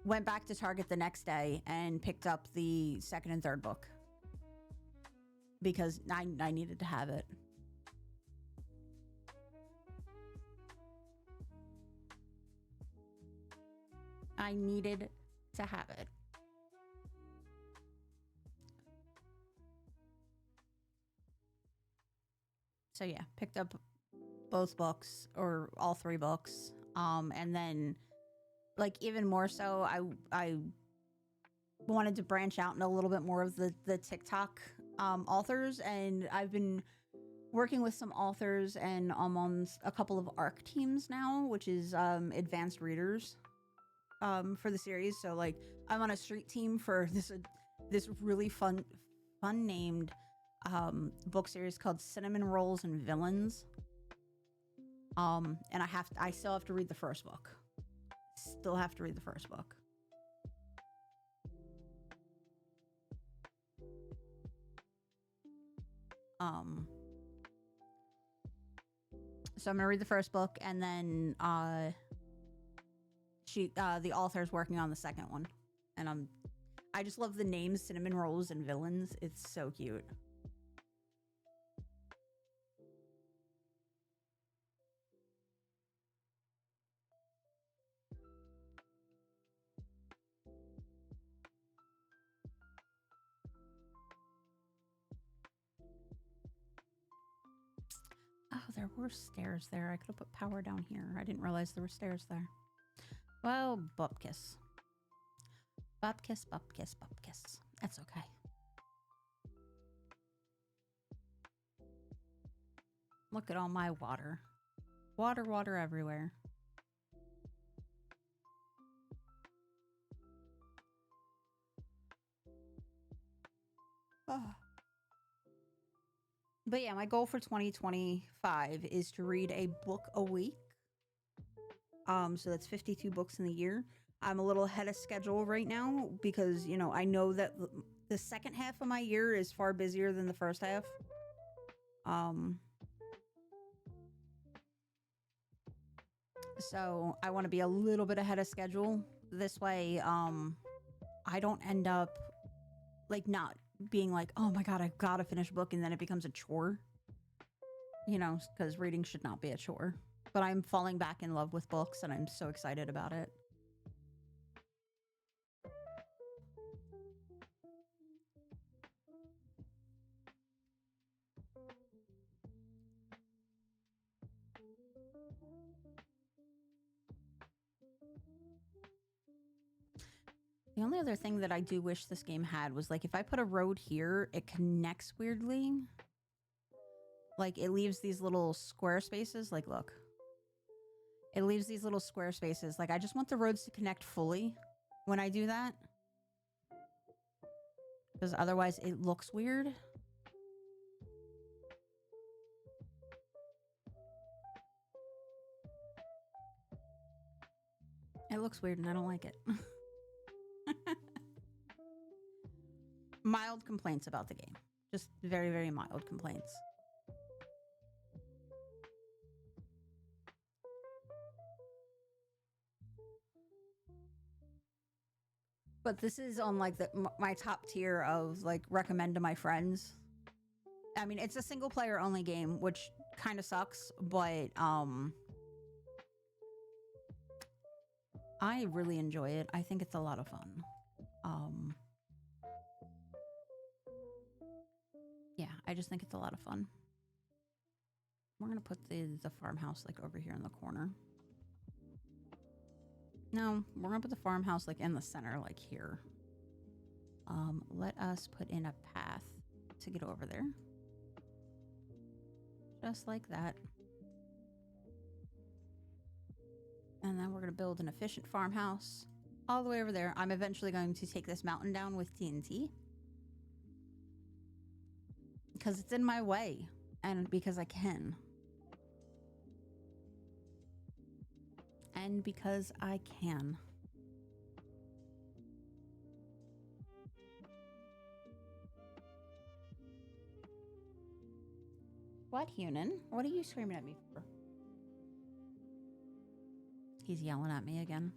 S1: went back to Target the next day and picked up the second and third book because I needed to have it. I needed to have it. So yeah, picked up both books or all three books. And then like even more so, I wanted to branch out into a little bit more of the TikTok authors, and I've been working with some authors, and I'm on a couple of ARC teams now, which is advanced readers for the series. So like I'm on a street team for this really fun named book series called Cinnamon Rolls and Villains. And I still have to read the first book. Still have to read the first book. So I'm gonna read the first book, and then the author's working on the second one, and I just love the names Cinnamon Rolls and Villains. It's so cute. Oh, there were stairs there. I could have put power down here. I didn't realize there were stairs there. Well, bupkis. Bupkis, bupkis, bupkis. That's okay. Look at all my water. Water, water everywhere. Oh. But yeah, my goal for 2025 is to read a book a week. So that's 52 books in the year. I'm a little ahead of schedule right now because, you know, I know that the second half of my year is far busier than the first half. So I want to be a little bit ahead of schedule. This way, I don't end up like not being like, oh my God, I've got to finish a book, and then it becomes a chore. You know, because reading should not be a chore. But I'm falling back in love with books, and I'm so excited about it. The only other thing that I do wish this game had was, like, if I put a road here, it connects weirdly. Like, it leaves these little square spaces. Like, look. It leaves these little square spaces. Like, I just want the roads to connect fully when I do that. Because otherwise it looks weird. It looks weird and I don't like it. Mild complaints about the game. Just very, very mild complaints. But this is on like my top tier of like recommend to my friends. I mean, it's a single player only game, which kind of sucks, but I really enjoy it. I think it's a lot of fun. Yeah, I just think it's a lot of fun. We're gonna put the farmhouse like over here in the corner. No, we're gonna put the farmhouse like in the center, like here. Let us put in a path to get over there. Just like that. And then we're gonna build an efficient farmhouse all the way over there. I'm eventually going to take this mountain down with TNT. Because it's in my way. And because I can. And because I can. What, Hunan? What are you screaming at me for? He's yelling at me again.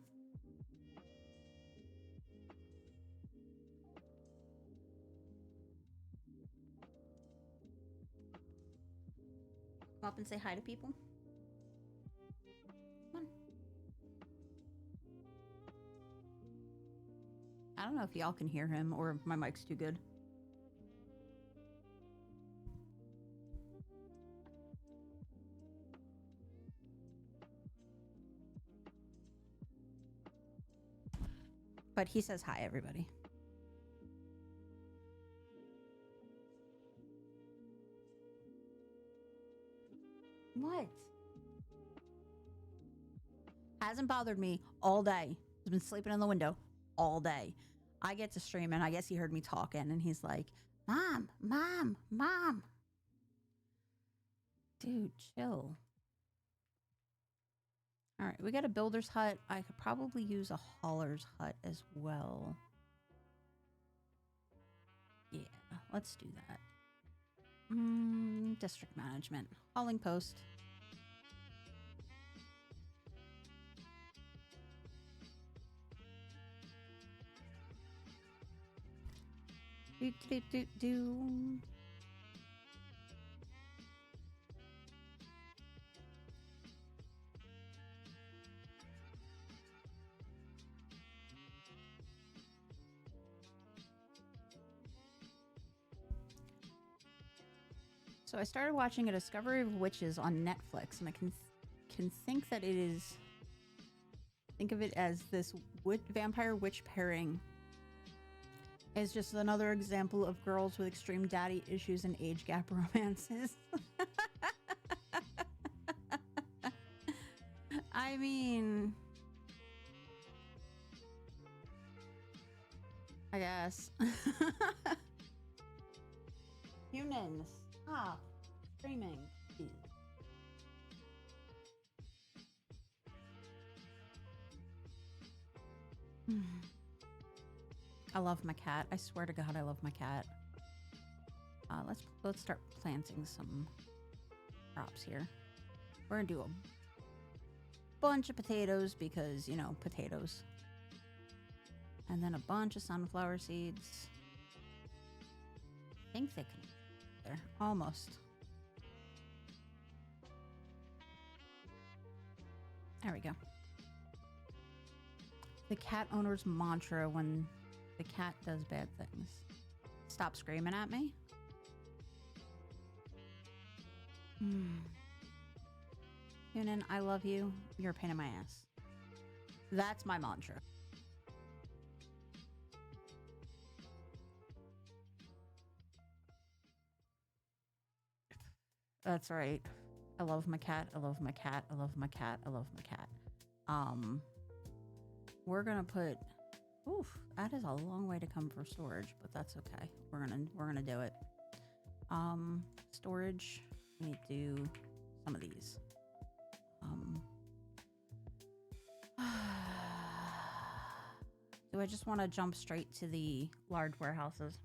S1: Come up and say hi to people. Come on. I don't know if y'all can hear him or my mic's too good. But he says hi, everybody. What? Hasn't bothered me all day. He's been sleeping in the window all day. I get to stream and I guess he heard me talking and he's like, Mom, Mom, Mom. Dude, chill. All right, we got a builder's hut. I could probably use a hauler's hut as well. Yeah, let's do that. District management. Hauling post. Do. So I started watching A Discovery of Witches on Netflix, and I can think that it is. Think of it as this vampire witch pairing. Is just another example of girls with extreme daddy issues and age gap romances. I mean, I guess. Humans, stop screaming. I love my cat. I swear to God, I love my cat. Let's start planting some crops here. We're gonna do a bunch of potatoes because, you know, potatoes. And then a bunch of sunflower seeds. I think they can. There, almost. There we go. The cat owner's mantra when the cat does bad things. Stop screaming at me. Yunin, I love you. You're a pain in my ass. That's my mantra. That's right. I love my cat. I love my cat. I love my cat. I love my cat. We're gonna put. Oof, that is a long way to come for storage, but that's okay. We're gonna do it. Storage. We need to do some of these. Do I just want to jump straight to the large warehouses?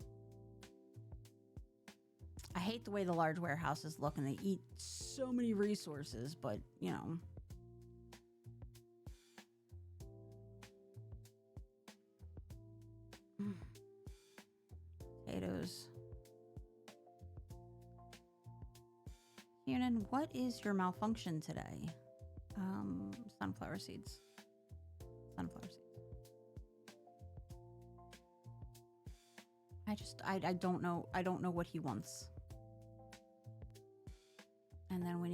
S1: I hate the way the large warehouses look and they eat so many resources, but you know. Potatoes. Yunin, what is your malfunction today? Sunflower seeds. Sunflower seeds. I don't know what he wants.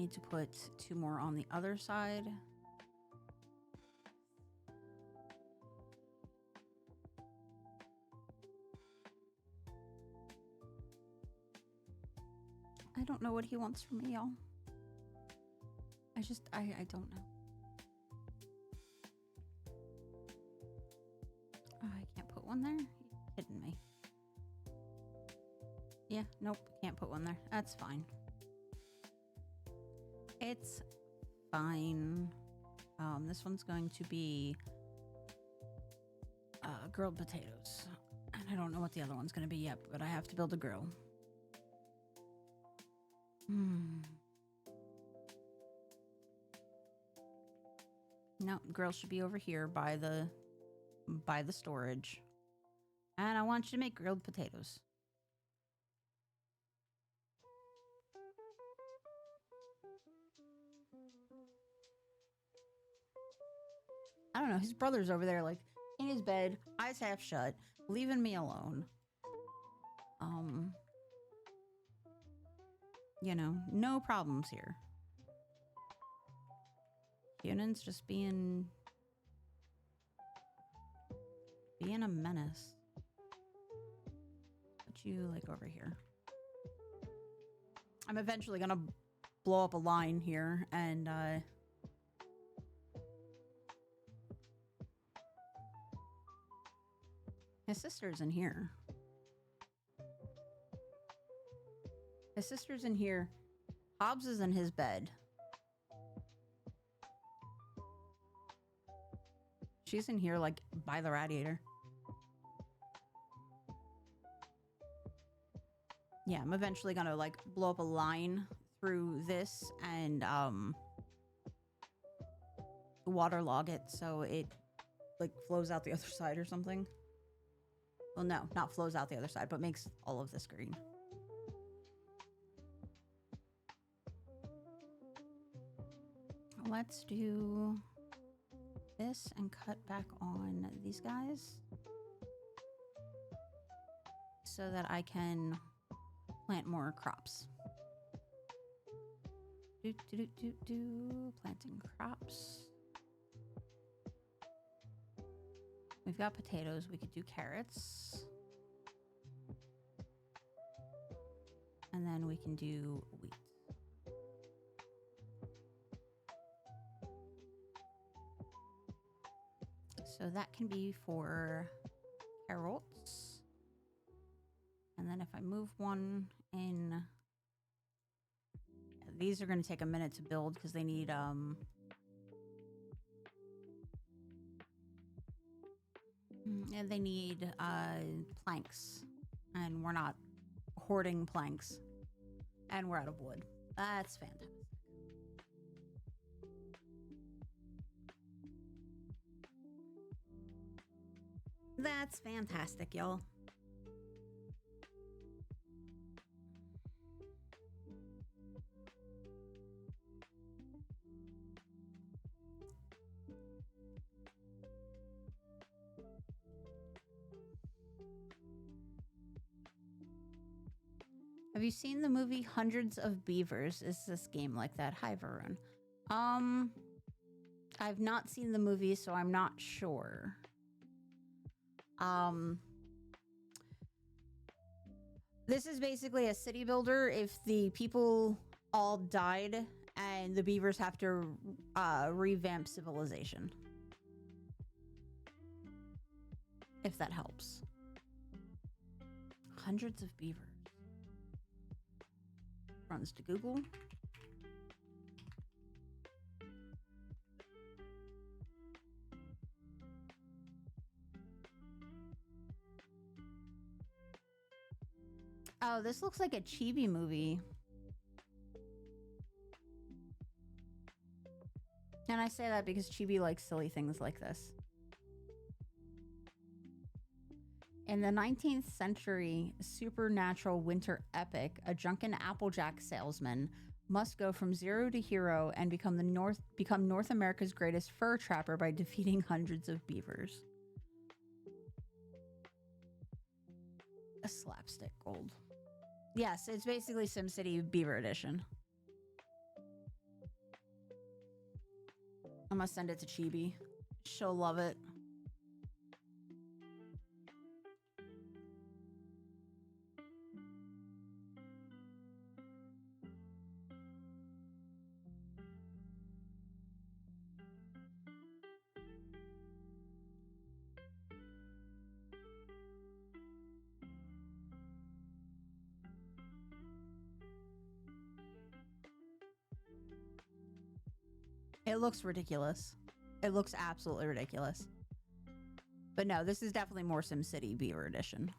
S1: need to put 2 more on the other side. I don't know what he wants from me, y'all. I don't know. Oh, I can't put one there? You're kidding me. Yeah, nope, can't put one there. That's fine. It's fine. This one's going to be grilled potatoes. And I don't know what the other one's going to be yet, but I have to build a grill. No, grill should be over here by the storage. And I want you to make grilled potatoes. I don't know, his brother's over there like in his bed, eyes half shut, leaving me alone. You know, no problems here. Hunan's just being a menace. Put you like over here. I'm eventually gonna blow up a line here and his sister's in here. His sister's in here. Hobbs is in his bed. She's in here, like, by the radiator. Yeah, I'm eventually gonna, like, blow up a line through this and, waterlog it so it, like, flows out the other side or something. Well, no, not flows out the other side, but makes all of this green. Let's do this and cut back on these guys so that I can plant more crops. Planting crops. We've got potatoes. We could do carrots. And then we can do wheat. So that can be for carrots. And then if I move one in, these are going to take a minute to build because they need and they need planks, and we're not hoarding planks, and we're out of wood. That's fantastic. That's fantastic, y'all. Have you seen the movie Hundreds of Beavers? Is this game like that? Hi, Varun. I've not seen the movie, so I'm not sure. This is basically a city builder if the people all died and the beavers have to revamp civilization. If that helps. Hundreds of beavers. Runs to Google. Oh, this looks like a chibi movie. And I say that because chibi likes silly things like this. In the 19th century supernatural winter epic, a drunken Applejack salesman must go from zero to hero and become North America's greatest fur trapper by defeating hundreds of beavers. A slapstick gold. Yes, it's basically SimCity Beaver Edition. I'm gonna send it to Chibi. She'll love it. It looks ridiculous. It looks absolutely ridiculous. But no, this is definitely more SimCity Beaver Edition.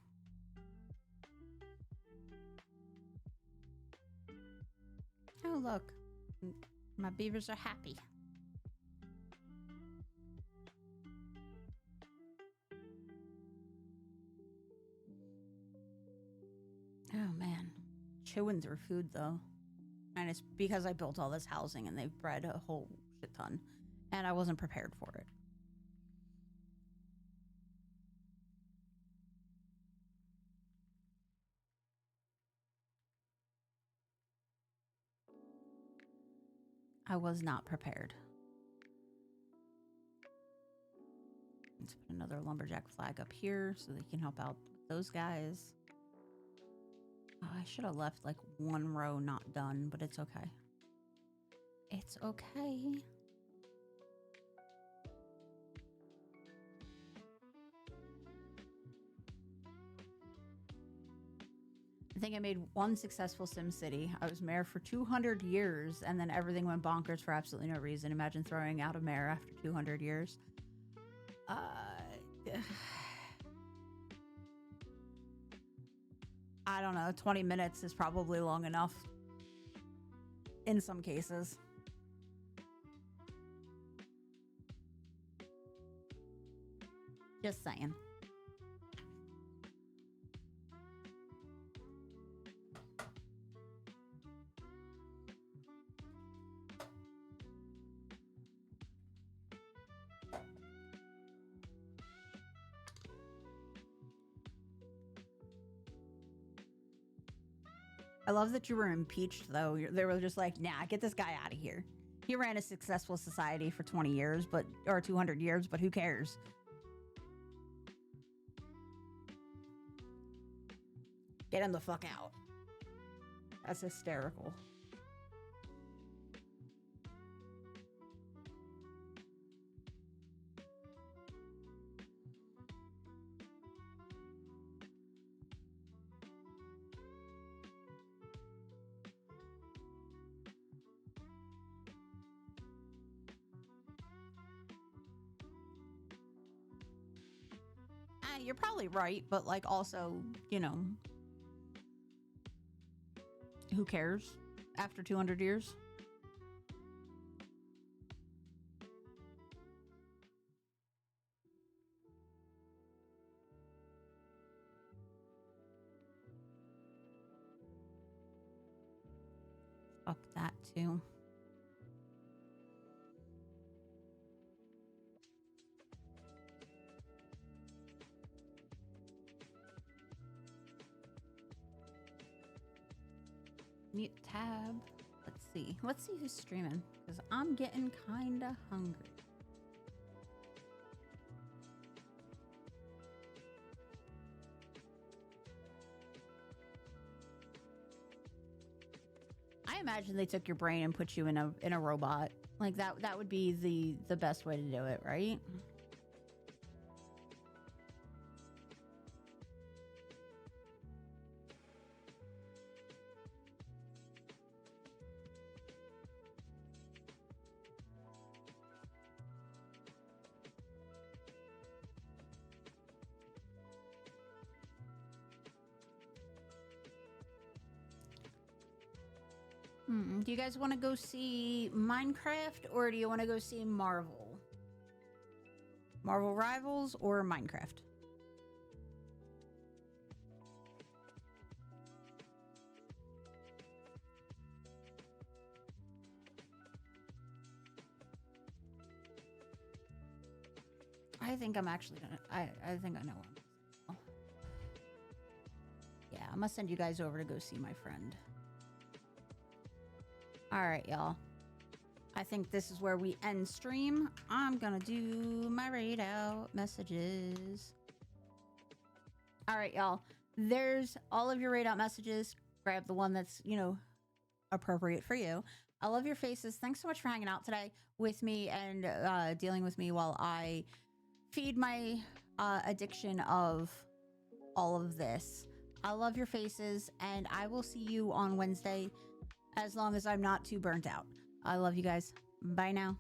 S1: Oh, look. My beavers are happy. Oh, man. Chewing through food, though. And it's because I built all this housing and they've bred a whole shit ton. And I wasn't prepared for it. I was not prepared. Let's put another lumberjack flag up here so they can help out with those guys. Oh, I should have left like one row not done, but it's okay. It's okay. I think I made one successful SimCity. I was mayor for 200 years, and then everything went bonkers for absolutely no reason. Imagine throwing out a mayor after 200 years. I don't know. 20 minutes is probably long enough in some cases. Just saying. I love that you were impeached, though. They were just like, nah, get this guy out of here. He ran a successful society for 20 years, or 200 years, but who cares? Get him the fuck out. That's hysterical. You're probably right, but like also, you know, who cares after 200 years? Up that too. Mute tab. Let's see. Let's see who's streaming, because I'm getting kind of hungry. I imagine they took your brain and put you in a robot. Like that would be the best way to do it, right? Do you guys want to go see Minecraft, or do you want to go see Marvel? Marvel Rivals or Minecraft? I think I'm actually gonna. I think I know what I'm. Yeah, I'm gonna send you guys over to go see my friend. All right, y'all. I think this is where we end stream. I'm gonna do my raid out messages. All right, y'all. There's all of your raid out messages. Grab the one that's, you know, appropriate for you. I love your faces. Thanks so much for hanging out today with me and dealing with me while I feed my addiction of all of this. I love your faces, and I will see you on Wednesday as long as I'm not too burnt out. I love you guys. Bye now.